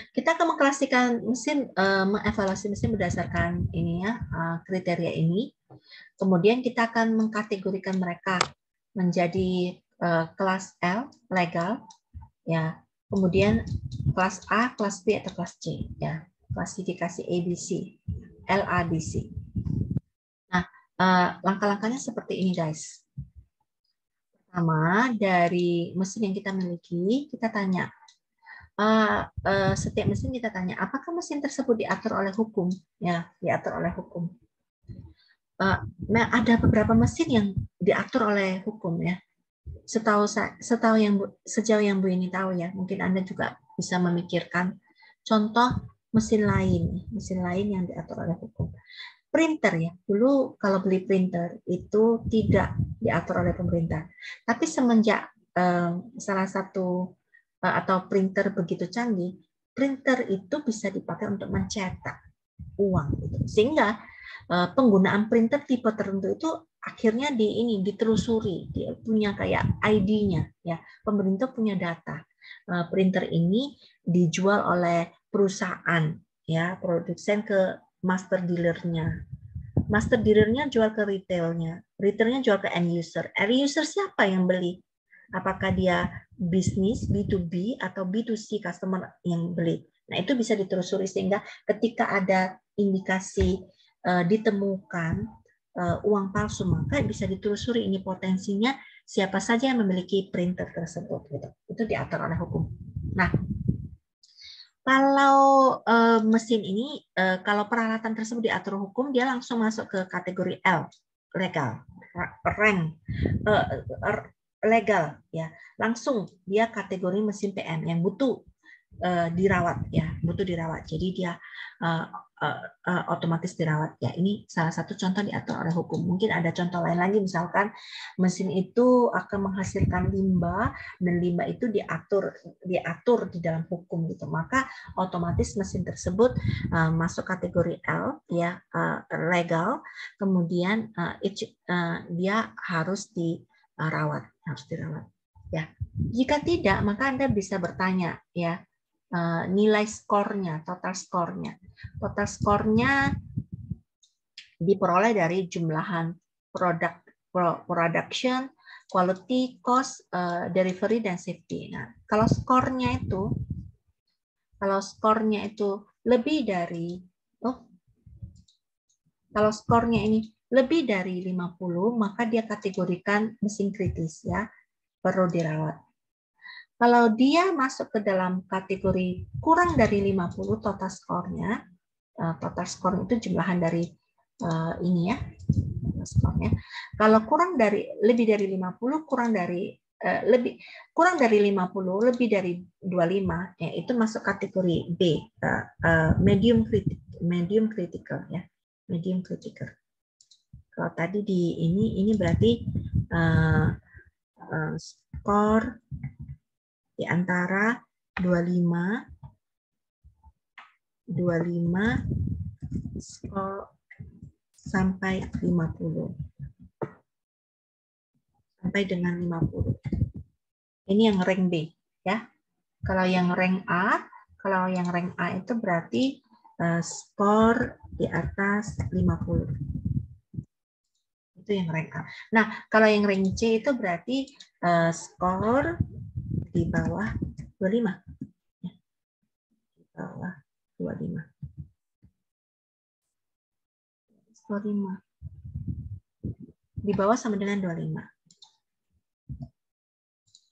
Kita akan mengklasifikasikan mesin, mengevaluasi mesin berdasarkan ini ya, kriteria ini. Kemudian kita akan mengkategorikan mereka menjadi kelas L, legal, ya. Kemudian kelas A, kelas B, atau kelas C ya, klasifikasi ABC, LADC. Nah, langkah-langkahnya seperti ini guys. Pertama, dari mesin yang kita miliki, kita tanya setiap mesin kita tanya apakah mesin tersebut diatur oleh hukum ya, diatur oleh hukum. Ada beberapa mesin yang diatur oleh hukum ya. Sejauh yang Bu ini tahu ya, mungkin Anda juga bisa memikirkan contoh mesin lain yang diatur oleh hukum. Printer ya, dulu kalau beli printer itu tidak diatur oleh pemerintah, tapi semenjak salah satu atau printer begitu canggih, printer itu bisa dipakai untuk mencetak uang gitu. Sehingga penggunaan printer tipe tertentu itu akhirnya ditelusuri, dia punya kayak ID-nya ya. Pemerintah punya data. Printer ini dijual oleh perusahaan ya, produsen ke master dealer-nya. Master dealer-nya jual ke retailnya. Retailnya jual ke end user. End user siapa yang beli? Apakah dia bisnis B2B atau B2C customer yang beli? Nah, itu bisa ditelusuri sehingga ketika ada indikasi ditemukan uang palsu, maka bisa ditelusuri ini potensinya siapa saja yang memiliki printer tersebut gitu. Itu diatur oleh hukum. Nah, Kalau mesin ini, kalau peralatan tersebut diatur hukum, dia langsung masuk ke kategori L, legal, rank, legal, ya, langsung dia kategori mesin PM yang butuh dirawat, ya, butuh dirawat. Jadi dia otomatis dirawat. Ya, ini salah satu contoh diatur oleh hukum. Mungkin ada contoh lain lagi, misalkan mesin itu akan menghasilkan limbah dan limbah itu diatur di dalam hukum gitu. Maka otomatis mesin tersebut masuk kategori L, ya, legal. Kemudian dia harus dirawat, ya. Jika tidak, maka Anda bisa bertanya, ya, nilai skornya, total skornya. Total skornya diperoleh dari jumlahan production, quality, cost, delivery, dan safety. Nah, kalau skornya itu lebih dari, kalau skornya ini lebih dari 50, maka dia kategorikan mesin kritis, ya, perlu dirawat. Kalau dia masuk ke dalam kategori kurang dari 50 total skornya, total skor itu jumlahan dari ini, ya, skornya. Kalau lebih dari 50, kurang dari 50, lebih dari 25, ya, itu masuk kategori B, medium critical, ya, medium critical. Kalau tadi di ini berarti skor di antara 25 skor sampai 50. Sampai dengan 50. Ini yang rank B, ya. Kalau yang rank A itu berarti skor di atas 50. Itu yang rank A. Nah, kalau yang rank C itu berarti skor di bawah 25. Ya. Di bawah 25. Skor 5. Di bawah sama dengan 25.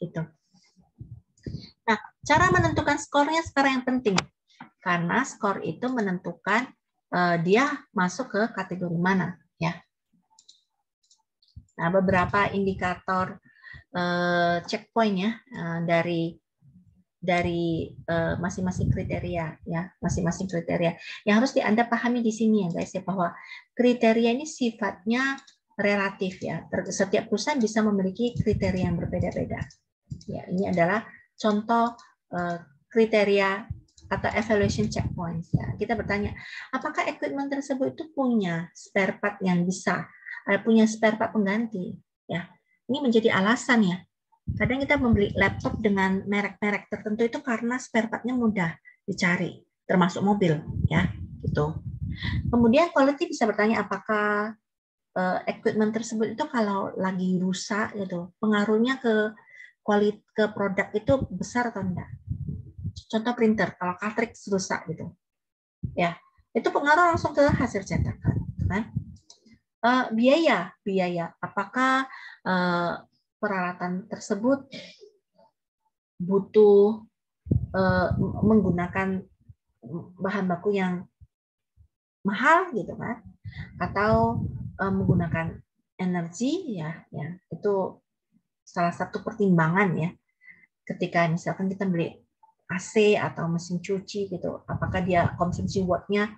Gitu. Nah, cara menentukan skornya sekarang yang penting. Karena skor itu menentukan dia masuk ke kategori mana, ya. Nah, beberapa indikator checkpoint, ya, dari masing-masing kriteria, ya, masing-masing kriteria. Yang harus Anda pahami di sini, ya, guys, ya, bahwa kriteria ini sifatnya relatif, ya. Setiap perusahaan bisa memiliki kriteria yang berbeda-beda. Ya, ini adalah contoh kriteria atau evaluation checkpoints, ya. Kita bertanya, apakah equipment tersebut itu punya spare part yang bisa, punya spare part pengganti, ya. Ini menjadi alasan, ya. Kadang kita membeli laptop dengan merek-merek tertentu itu karena spare part-nya mudah dicari, termasuk mobil, ya, gitu. Kemudian quality bisa bertanya apakah equipment tersebut itu kalau lagi rusak gitu, pengaruhnya ke produk itu besar atau enggak. Contoh printer, kalau cartridge rusak gitu, ya, itu pengaruh langsung ke hasil cetakan, kan? Biaya, apakah peralatan tersebut butuh menggunakan bahan baku yang mahal gitu, kan? Atau menggunakan energi, ya, itu salah satu pertimbangan, ya, ketika misalkan kita beli AC atau mesin cuci gitu, apakah dia konsumsi watt-nya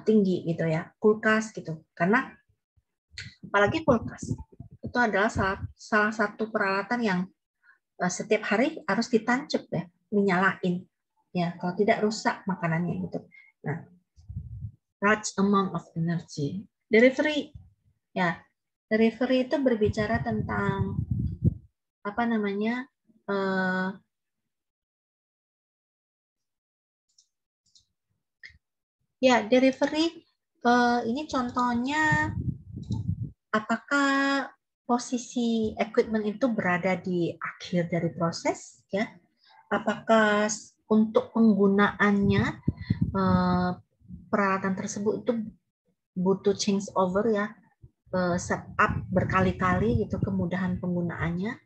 tinggi gitu, ya, kulkas gitu, karena apalagi kulkas itu adalah salah satu peralatan yang setiap hari harus ditancap, ya, dinyalain, ya, kalau tidak rusak makanannya gitu. Nah, large amount of energy delivery, ya, delivery itu berbicara tentang apa namanya, ya, delivery ini contohnya apakah posisi equipment itu berada di akhir dari proses, ya, apakah untuk penggunaannya peralatan tersebut itu butuh change over, ya, setup berkali-kali gitu, kemudahan penggunaannya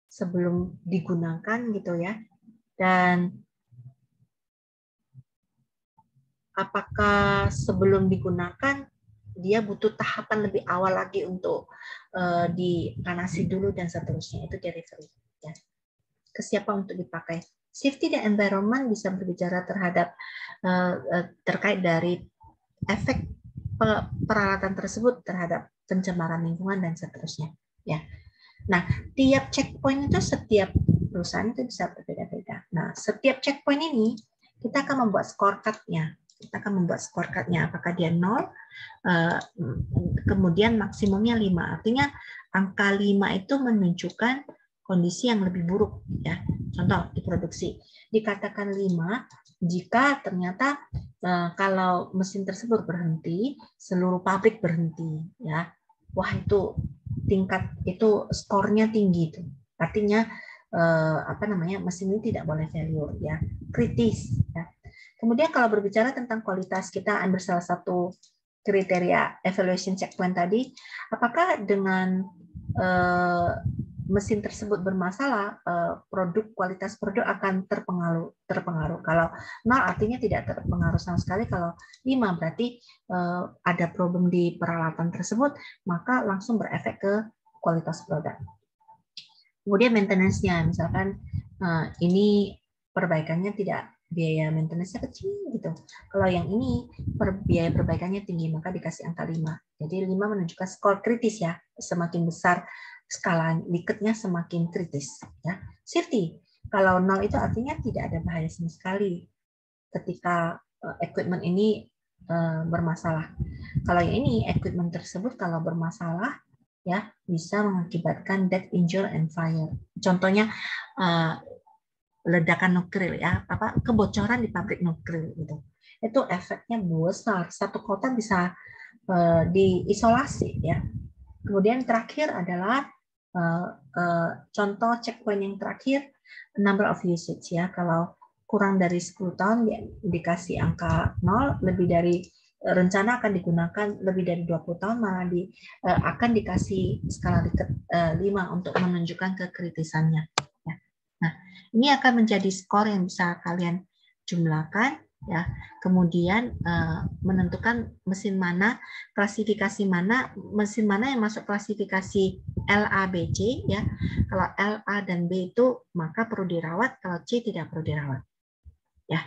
sebelum digunakan gitu, ya, dan apakah sebelum digunakan dia butuh tahapan lebih awal lagi untuk dipanasi dulu dan seterusnya. Itu delivery. Ya. Kesiapan untuk dipakai. Safety dan environment bisa berbicara terhadap terkait dari efek peralatan tersebut terhadap pencemaran lingkungan dan seterusnya. Ya. Nah, tiap checkpoint itu setiap perusahaan itu bisa berbeda-beda. Nah, setiap checkpoint ini kita akan membuat scorecard-nya. Kita akan membuat scorecard-nya. Apakah dia 0, kemudian maksimumnya 5. Artinya angka 5 itu menunjukkan kondisi yang lebih buruk. Ya. Contoh di produksi. Dikatakan 5 jika ternyata kalau mesin tersebut berhenti, seluruh pabrik berhenti. Ya. Wah, itu tingkat itu skornya tinggi itu. Artinya mesin ini tidak boleh failure ya, kritis ya. Kemudian kalau berbicara tentang kualitas, kita ambil salah satu kriteria evaluation checkpoint tadi, apakah dengan mesin tersebut bermasalah, kualitas produk akan terpengaruh. Kalau 0 artinya tidak terpengaruh sama sekali, kalau 5 berarti ada problem di peralatan tersebut, maka langsung berefek ke kualitas produk. Kemudian maintenance-nya, misalkan ini perbaikannya tidak, biaya maintenance-nya kecil gitu. Kalau yang ini biaya perbaikannya tinggi, maka dikasih angka 5. Jadi 5 menunjukkan skor kritis ya, semakin besar skala leakage-nya semakin kritis ya. Safety, kalau 0 itu artinya tidak ada bahaya sama sekali ketika equipment ini bermasalah. Kalau yang ini equipment tersebut kalau bermasalah ya bisa mengakibatkan death, injury, and fire. Contohnya ledakan nuklir ya, kebocoran di pabrik nuklir gitu. Itu efeknya besar. Satu kota bisa diisolasi ya. Kemudian terakhir adalah contoh checkpoint yang terakhir, number of usage ya. Kalau kurang dari 10 tahun dikasih angka 0, lebih dari rencana akan digunakan lebih dari 20 tahun malah akan dikasih skala Likert 5 untuk menunjukkan kekritisannya. Ya. Nah, ini akan menjadi skor yang bisa kalian jumlahkan ya. Kemudian menentukan mesin mana, klasifikasi mana, mesin mana yang masuk klasifikasi LA, BC ya. Kalau LA dan B itu maka perlu dirawat, kalau C tidak perlu dirawat. Ya.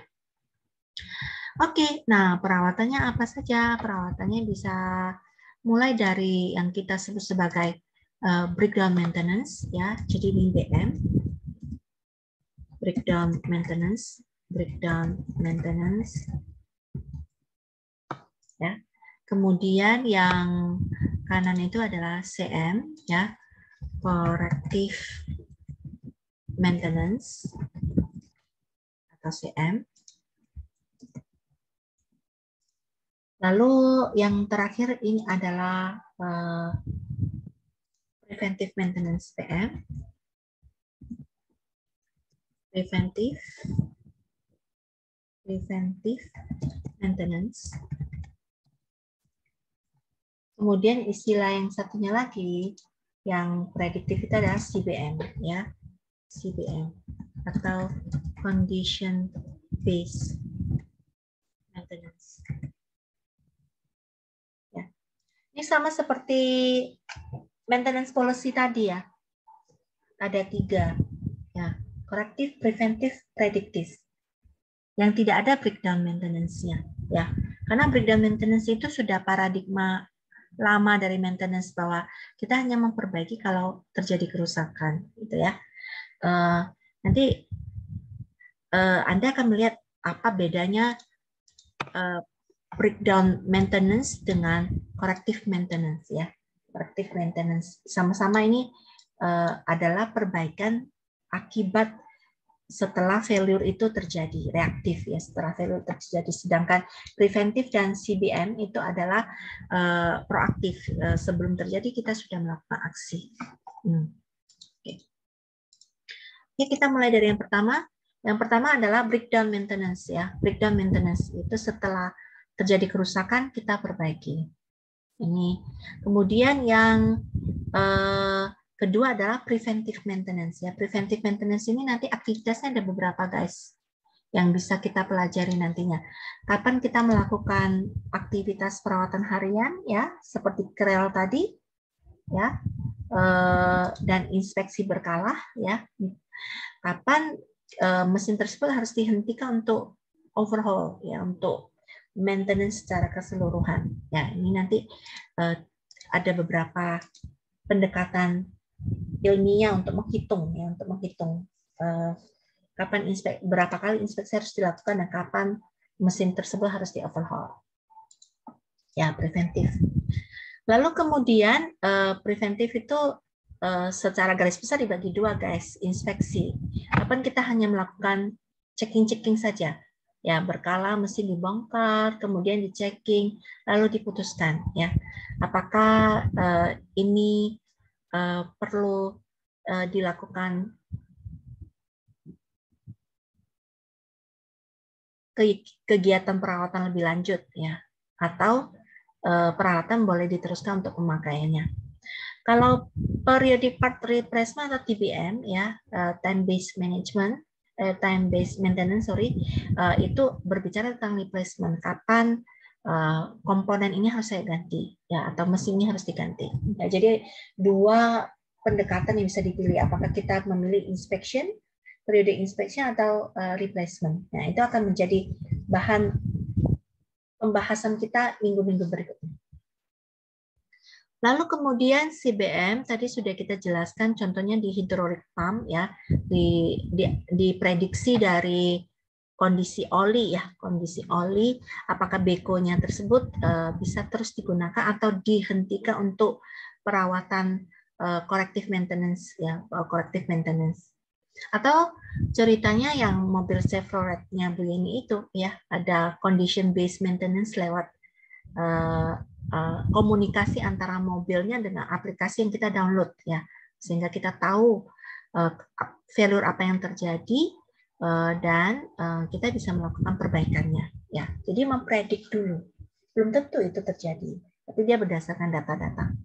Oke, nah perawatannya apa saja? Perawatannya bisa mulai dari yang kita sebut sebagai breakdown maintenance ya. Jadi ini BM. Breakdown maintenance ya. Kemudian yang kanan itu adalah CM ya, corrective maintenance atau CM. Lalu yang terakhir ini adalah preventive maintenance PM. Preventive maintenance. Kemudian istilah yang satunya lagi yang prediktif itu adalah CBM ya, CBM atau condition based maintenance. Ya. Ini sama seperti maintenance policy tadi ya, ada 3 ya, corrective, preventive, predictive. Yang tidak ada breakdown maintenance-nya ya, karena breakdown maintenance itu sudah paradigma lama dari maintenance bahwa kita hanya memperbaiki kalau terjadi kerusakan gitu ya. Nanti Anda akan melihat apa bedanya breakdown maintenance dengan corrective maintenance ya. Corrective maintenance sama-sama ini adalah perbaikan akibat setelah failure itu terjadi, reaktif ya, setelah failure terjadi. Sedangkan preventif dan CBM itu adalah proaktif, sebelum terjadi kita sudah melakukan aksi. Oke, kita mulai dari yang pertama. Yang pertama adalah breakdown maintenance ya. Breakdown maintenance itu setelah terjadi kerusakan kita perbaiki. Ini. Kemudian yang kedua adalah preventive maintenance ya. Preventive maintenance ini nanti aktivitasnya ada beberapa guys. yang bisa kita pelajari nantinya. Kapan kita melakukan aktivitas perawatan harian, ya, seperti kerel tadi, ya, dan inspeksi berkala, ya. Kapan mesin tersebut harus dihentikan untuk overhaul, ya, untuk maintenance secara keseluruhan. Ya, ini nanti ada beberapa pendekatan ilmiah untuk menghitung, ya, untuk menghitung kapan berapa kali inspeksi harus dilakukan dan kapan mesin tersebut harus di overhaul. Ya, preventif. Lalu kemudian preventif itu secara garis besar dibagi dua, guys. Inspeksi. Kapan kita hanya melakukan checking-checking saja. Ya, berkala mesin dibongkar, kemudian dicekking, lalu diputuskan, ya. Apakah ini perlu dilakukan kegiatan perawatan lebih lanjut, ya, atau peralatan boleh diteruskan untuk pemakaiannya. Kalau periodic part replacement atau TBM, ya, time based maintenance, itu berbicara tentang replacement. Kapan komponen ini harus saya ganti, ya, atau mesin ini harus diganti. Ya, jadi dua pendekatan yang bisa dipilih. Apakah kita memilih inspection, periodic inspection, atau replacement. Nah, itu akan menjadi bahan pembahasan kita minggu-minggu berikutnya. Lalu kemudian CBM tadi sudah kita jelaskan, contohnya di hydraulic pump, ya, diprediksi dari kondisi oli, ya, kondisi oli, apakah bekonya tersebut bisa terus digunakan atau dihentikan untuk perawatan corrective maintenance, ya, corrective maintenance. Atau ceritanya yang mobil Chevrolet-nya begini itu, ya, ada condition based maintenance lewat komunikasi antara mobilnya dengan aplikasi yang kita download, ya, sehingga kita tahu failure apa yang terjadi dan kita bisa melakukan perbaikannya, ya. Jadi mempredik dulu, belum tentu itu terjadi, tapi dia berdasarkan data-data.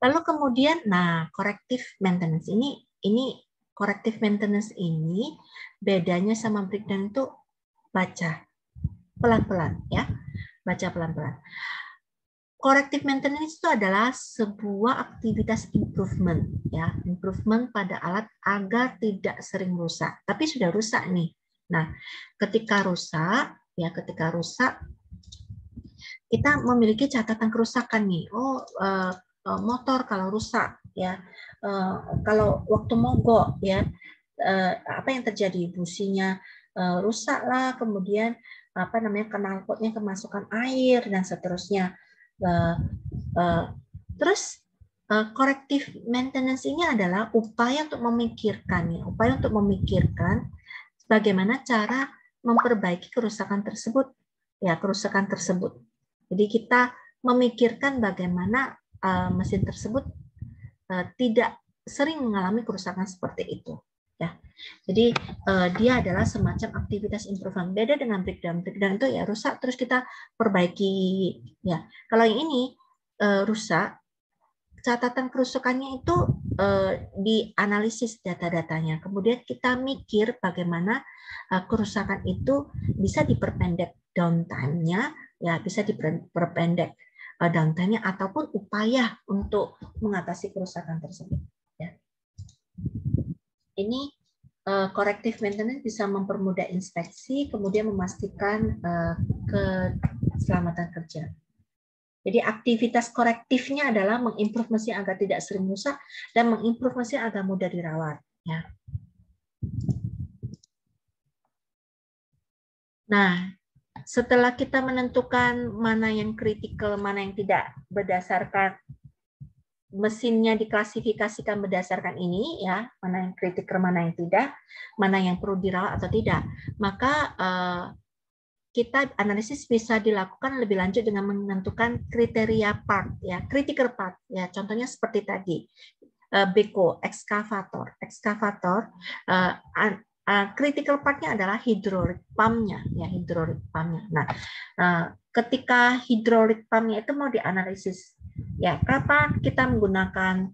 Lalu kemudian, nah, corrective maintenance ini corrective maintenance ini bedanya sama breakdown itu baca pelan-pelan, ya. Baca pelan-pelan. Corrective maintenance itu adalah sebuah aktivitas improvement, ya, improvement pada alat agar tidak sering rusak. Tapi sudah rusak nih. Nah, ketika rusak, kita memiliki catatan kerusakan nih. Oh, motor kalau rusak, ya, kalau waktu mogok, ya, apa yang terjadi? Businya rusak lah, kemudian knalpotnya kemasukan air dan seterusnya. Terus corrective maintenance ini adalah upaya untuk memikirkan bagaimana cara memperbaiki kerusakan tersebut, ya, kerusakan tersebut. Jadi kita memikirkan bagaimana mesin tersebut tidak sering mengalami kerusakan seperti itu, ya. Jadi dia adalah semacam aktivitas improvement. Beda dengan breakdown. Breakdown itu ya rusak terus kita perbaiki, ya. Kalau yang ini rusak, catatan kerusakannya itu dianalisis data-datanya. Kemudian kita mikir bagaimana kerusakan itu bisa diperpendek downtime-nya, ya, bisa diperpendek downtime-nya ataupun upaya untuk mengatasi kerusakan tersebut, ya. Ini corrective maintenance bisa mempermudah inspeksi, kemudian memastikan keselamatan kerja. Jadi aktivitas korektifnya adalah mengimprove mesin agar tidak sering rusak dan mengimprove mesin agar mudah dirawat, ya. Nah, setelah kita menentukan mana yang kritikal, mana yang tidak, berdasarkan mesinnya diklasifikasikan berdasarkan ini, ya, mana yang kritikal, mana yang tidak, mana yang perlu dirawat atau tidak, maka kita analisis bisa dilakukan lebih lanjut dengan menentukan kriteria part, ya, critical part, ya, contohnya seperti tadi beko, ekskavator, critical partnya adalah hydraulic pump-nya, ya, hydraulic pump-nya. Nah, ketika hydraulic pump-nya itu mau dianalisis, ya, kapan kita menggunakan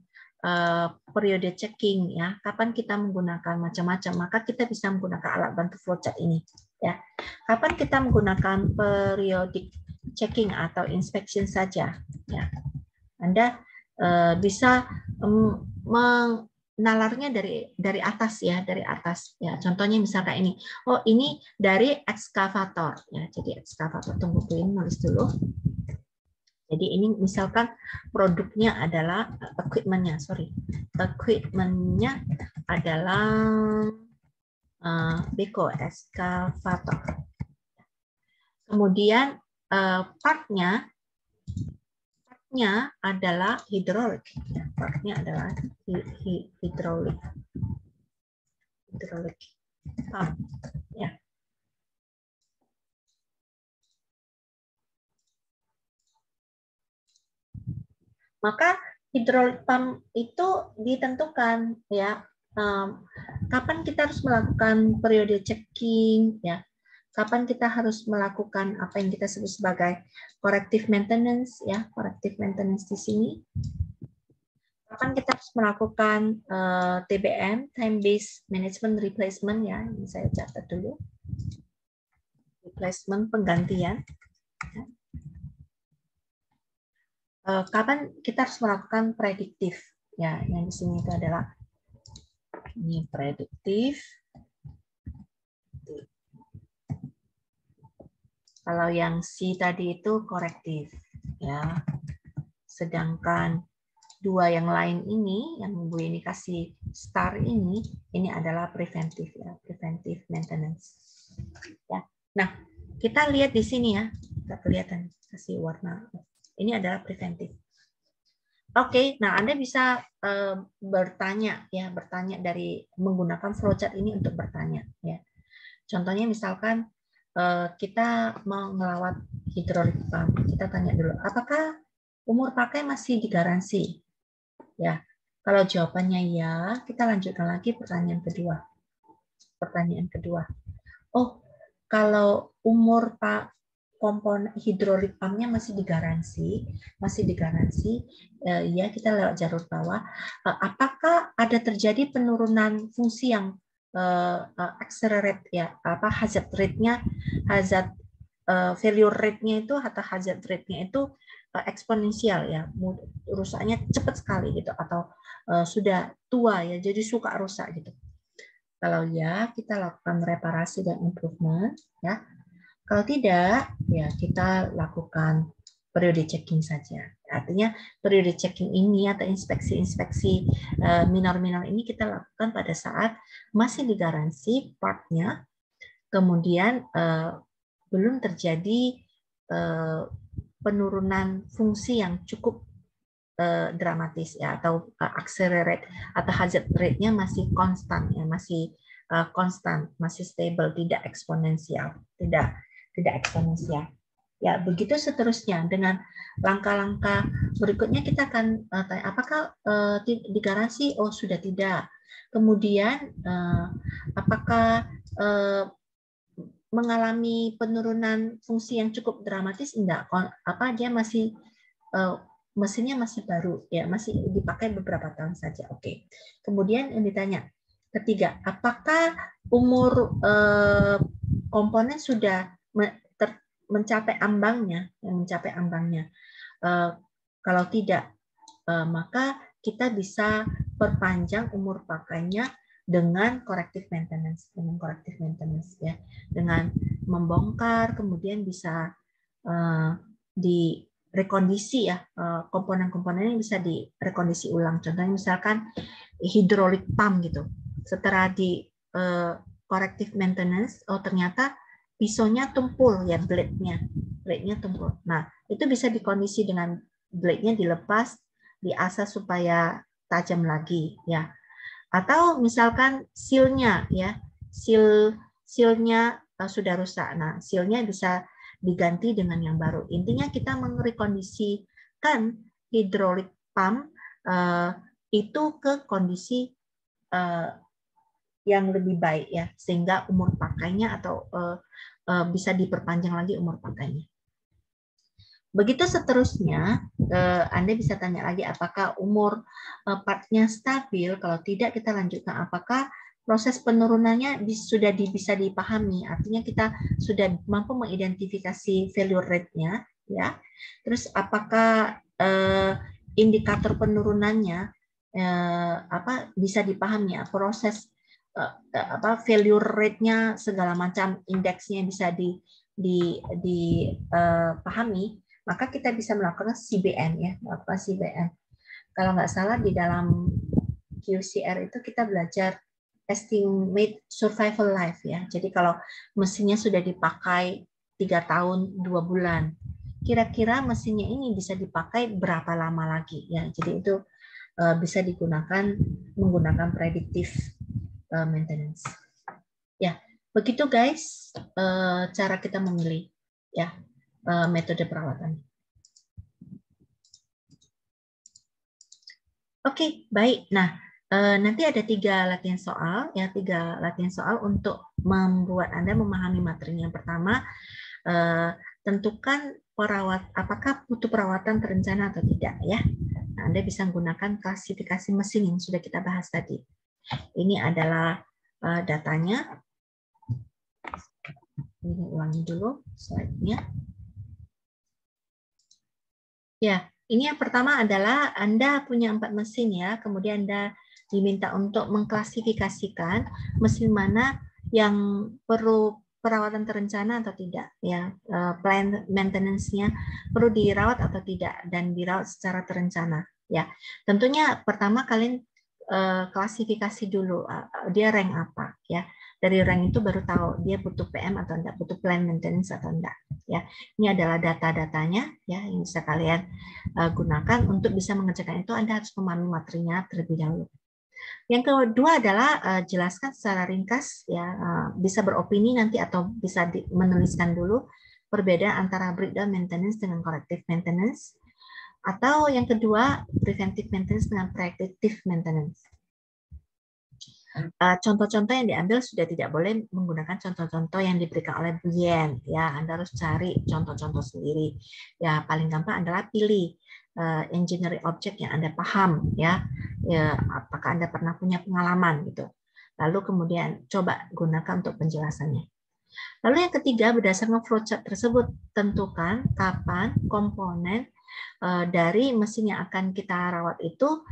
periode checking ya, kapan kita menggunakan macam-macam, maka kita bisa menggunakan alat bantu flowchart ini ya. Kapan kita menggunakan periodic checking atau inspection saja ya. Anda bisa menalarnya dari atas ya, dari atas ya. Contohnya misalkan ini. Oh, ini dari ekskavator ya. Jadi ekskavator, tunggu ini nulis dulu. Jadi ini misalkan produknya adalah equipment-nya, equipment-nya adalah beko ekskavator. Kemudian part-nya adalah hidrolik. Partnya adalah hidrolik. Pump. Ya. Maka hidrolik pump itu ditentukan ya. Kapan kita harus melakukan periode checking ya. Kapan kita harus melakukan apa yang kita sebut sebagai corrective maintenance ya, corrective maintenance di sini. Kapan kita harus melakukan TBM, time based management replacement ya, ini saya catat dulu. Replacement, penggantian. Kapan kita harus melakukan prediktif ya, yang di sini itu adalah ini prediktif. Kalau yang C tadi itu korektif ya. Sedangkan dua yang lain ini yang Bu ini kasih star ini adalah preventif ya, preventive maintenance. Ya. Nah, kita lihat di sini ya. Tidak kelihatan kasih warna. Ini adalah preventif. Oke, nah Anda bisa bertanya ya, bertanya dari menggunakan flowchart ini untuk bertanya ya. Contohnya misalkan kita mau ngelawat hidrolik pump, kita tanya dulu, apakah umur pakai masih digaransi? Ya, kalau jawabannya ya, kita lanjutkan lagi pertanyaan kedua. Pertanyaan kedua, oh kalau umur pak komponen hidrolik pumpnya masih digaransi, ya kita lewat jalur bawah. Apakah ada terjadi penurunan fungsi yang accelerate ya, apa hazard rate-nya, hazard failure rate-nya itu atau hazard rate-nya itu eksponensial ya, rusaknya cepat sekali gitu, atau sudah tua ya, jadi suka rusak gitu. Kalau ya, kita lakukan reparasi dan improvement ya. Kalau tidak, ya kita lakukan periode checking saja. Artinya periode checking ini atau inspeksi-inspeksi minor-minor ini kita lakukan pada saat masih digaransi partnya, kemudian belum terjadi penurunan fungsi yang cukup dramatis ya, atau accelerate atau hazard rate-nya masih konstan ya, masih konstan, masih stable, tidak eksponensial, tidak eksponensial. Ya, begitu seterusnya dengan langkah-langkah berikutnya kita akan tanya apakah digaransi? Oh, sudah tidak. Kemudian apakah mengalami penurunan fungsi yang cukup dramatis? Enggak. Apa dia masih mesinnya masih baru ya, masih dipakai beberapa tahun saja. Oke. Kemudian yang ditanya ketiga, apakah umur komponen sudah mencapai ambangnya, kalau tidak, maka kita bisa perpanjang umur pakainya dengan corrective maintenance, ya, dengan membongkar, kemudian bisa direkondisi ya, komponen-komponennya bisa direkondisi ulang. Contohnya misalkan hidrolik pump gitu, setelah di corrective maintenance, oh ternyata pisaunya tumpul ya, blade-nya tumpul. Nah, itu bisa dikondisi dengan blade-nya dilepas, diasah supaya tajam lagi ya. Atau misalkan seal-nya ya, seal-nya sudah rusak. Nah, seal-nya bisa diganti dengan yang baru. Intinya kita merekondisikan hidrolik pump itu ke kondisi yang lebih baik ya, sehingga umur pakainya atau bisa diperpanjang lagi umur pakainya. Begitu seterusnya, Anda bisa tanya lagi apakah umur partnya stabil. Kalau tidak, kita lanjutkan apakah proses penurunannya sudah bisa dipahami. Artinya kita sudah mampu mengidentifikasi value rate-nya, ya. Terus apakah indikator penurunannya bisa dipahami, ya, proses value rate-nya, segala macam indeksnya bisa dipahami, maka kita bisa melakukan CBN, ya, melakukan CBN. Kalau nggak salah di dalam QCR itu kita belajar estimate survival life, ya. Jadi kalau mesinnya sudah dipakai 3 tahun 2 bulan, kira-kira mesinnya ini bisa dipakai berapa lama lagi, ya. Jadi itu bisa digunakan menggunakan predictive maintenance. Ya, begitu guys cara kita memilih, ya, metode perawatan. Oke, baik. Nah, nanti ada 3 latihan soal, ya, 3 latihan soal untuk membuat Anda memahami materinya. Yang pertama, tentukan apakah butuh perawatan terencana atau tidak, ya. Nah, Anda bisa menggunakan klasifikasi mesin yang sudah kita bahas tadi. Ini adalah datanya. Ini ulangi dulu slide-nya. Ya, ini yang pertama adalah Anda punya 4 mesin, ya. Kemudian Anda diminta untuk mengklasifikasikan mesin mana yang perlu perawatan terencana atau tidak, ya. Plan maintenance-nya perlu dirawat atau tidak, dan dirawat secara terencana, ya. Tentunya pertama kalian klasifikasi dulu dia rank apa, ya. Dari rank itu baru tahu dia butuh PM atau enggak, butuh plan maintenance atau enggak, ya. Ini adalah data-datanya, ya, yang bisa kalian gunakan. Untuk bisa mengerjakan itu Anda harus memahami materinya terlebih dahulu. Yang kedua adalah jelaskan secara ringkas, ya, bisa beropini nanti atau bisa menuliskan dulu perbedaan antara breakdown maintenance dengan corrective maintenance, atau yang kedua preventive maintenance dengan predictive maintenance. Contoh-contoh yang diambil sudah tidak boleh menggunakan contoh-contoh yang diberikan oleh Brian, ya. Anda harus cari contoh-contoh sendiri. Ya, paling gampang adalah pilih engineering object yang Anda paham, ya. Ya, apakah Anda pernah punya pengalaman gitu. Lalu kemudian coba gunakan untuk penjelasannya. Lalu yang ketiga, berdasarkan flowchart tersebut, tentukan kapan komponen dari mesin yang akan kita rawat itu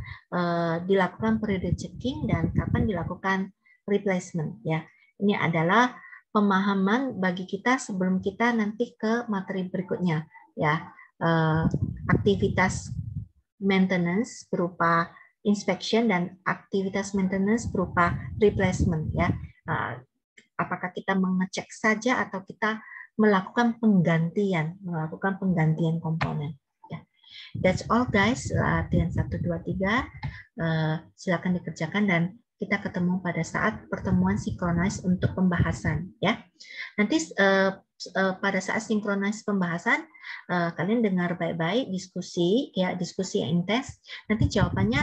dilakukan periode checking dan kapan dilakukan replacement, ya. Ini adalah pemahaman bagi kita sebelum kita nanti ke materi berikutnya, ya. Aktivitas maintenance berupa inspection dan aktivitas maintenance berupa replacement, ya. Apakah kita mengecek saja atau kita melakukan penggantian komponen. That's all guys, latihan 1, 2, 3. Silakan dikerjakan dan kita ketemu pada saat pertemuan sinkronis untuk pembahasan, ya. Nanti pada saat sinkronis pembahasan kalian dengar baik-baik diskusi, ya, diskusi yang intens. Nanti jawabannya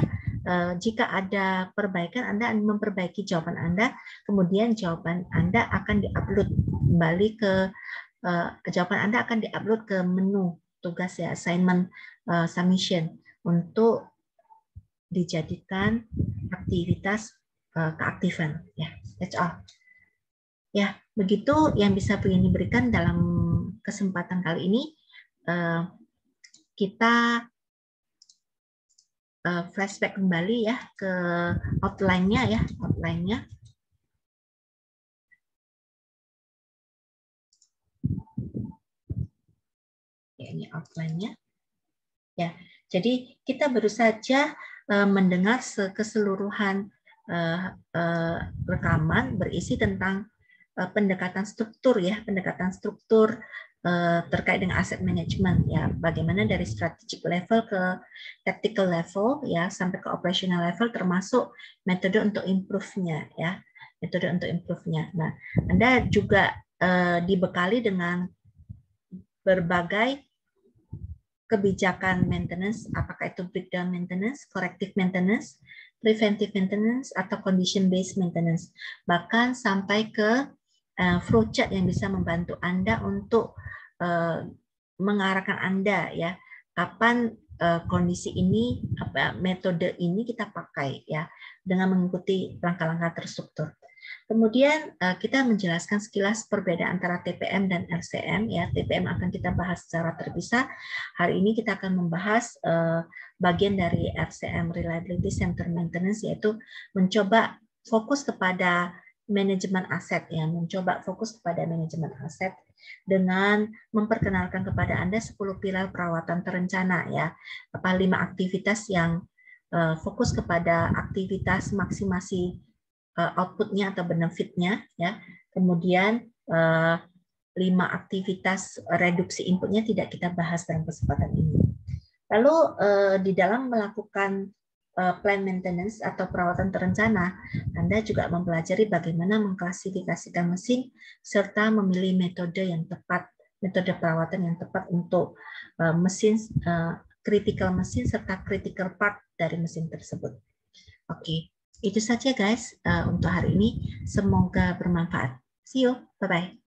jika ada perbaikan Anda memperbaiki jawaban Anda, kemudian jawaban Anda akan diupload kembali ke jawaban Anda akan diupload ke menu tugas, ya, assignment submission untuk dijadikan aktivitas keaktifan, ya. That's all. Ya, begitu yang bisa Briani berikan dalam kesempatan kali ini. Kita flashback kembali, ya, ke outline-nya, ya, outline-nya. Ya, ini outline-nya. Ya, jadi kita baru saja mendengar keseluruhan rekaman berisi tentang pendekatan struktur, ya, pendekatan struktur terkait dengan aset management, ya, bagaimana dari strategic level ke tactical level, ya, sampai ke operational level, termasuk metode untuk improve-nya, ya, metode untuk improve-nya. Nah, Anda juga dibekali dengan berbagai kebijakan maintenance, apakah itu breakdown maintenance, corrective maintenance, preventive maintenance, atau condition based maintenance. Bahkan sampai ke flowchart yang bisa membantu Anda untuk mengarahkan Anda ya kapan kondisi ini, metode ini kita pakai ya dengan mengikuti langkah-langkah terstruktur. Kemudian kita menjelaskan sekilas perbedaan antara TPM dan RCM ya. TPM akan kita bahas secara terpisah. Hari ini kita akan membahas bagian dari RCM, Reliability Center Maintenance, yaitu mencoba fokus kepada manajemen aset ya, mencoba fokus kepada manajemen aset dengan memperkenalkan kepada Anda 10 pilar perawatan terencana ya. 5 aktivitas yang fokus kepada aktivitas maksimasi outputnya atau benefitnya ya. Kemudian 5 aktivitas reduksi inputnya tidak kita bahas dalam kesempatan ini. Lalu di dalam melakukan plan maintenance atau perawatan terencana, Anda juga mempelajari bagaimana mengklasifikasikan mesin serta memilih metode yang tepat, metode perawatan yang tepat untuk mesin, critical mesin serta critical part dari mesin tersebut. Oke, itu saja guys untuk hari ini. Semoga bermanfaat. See you, bye-bye.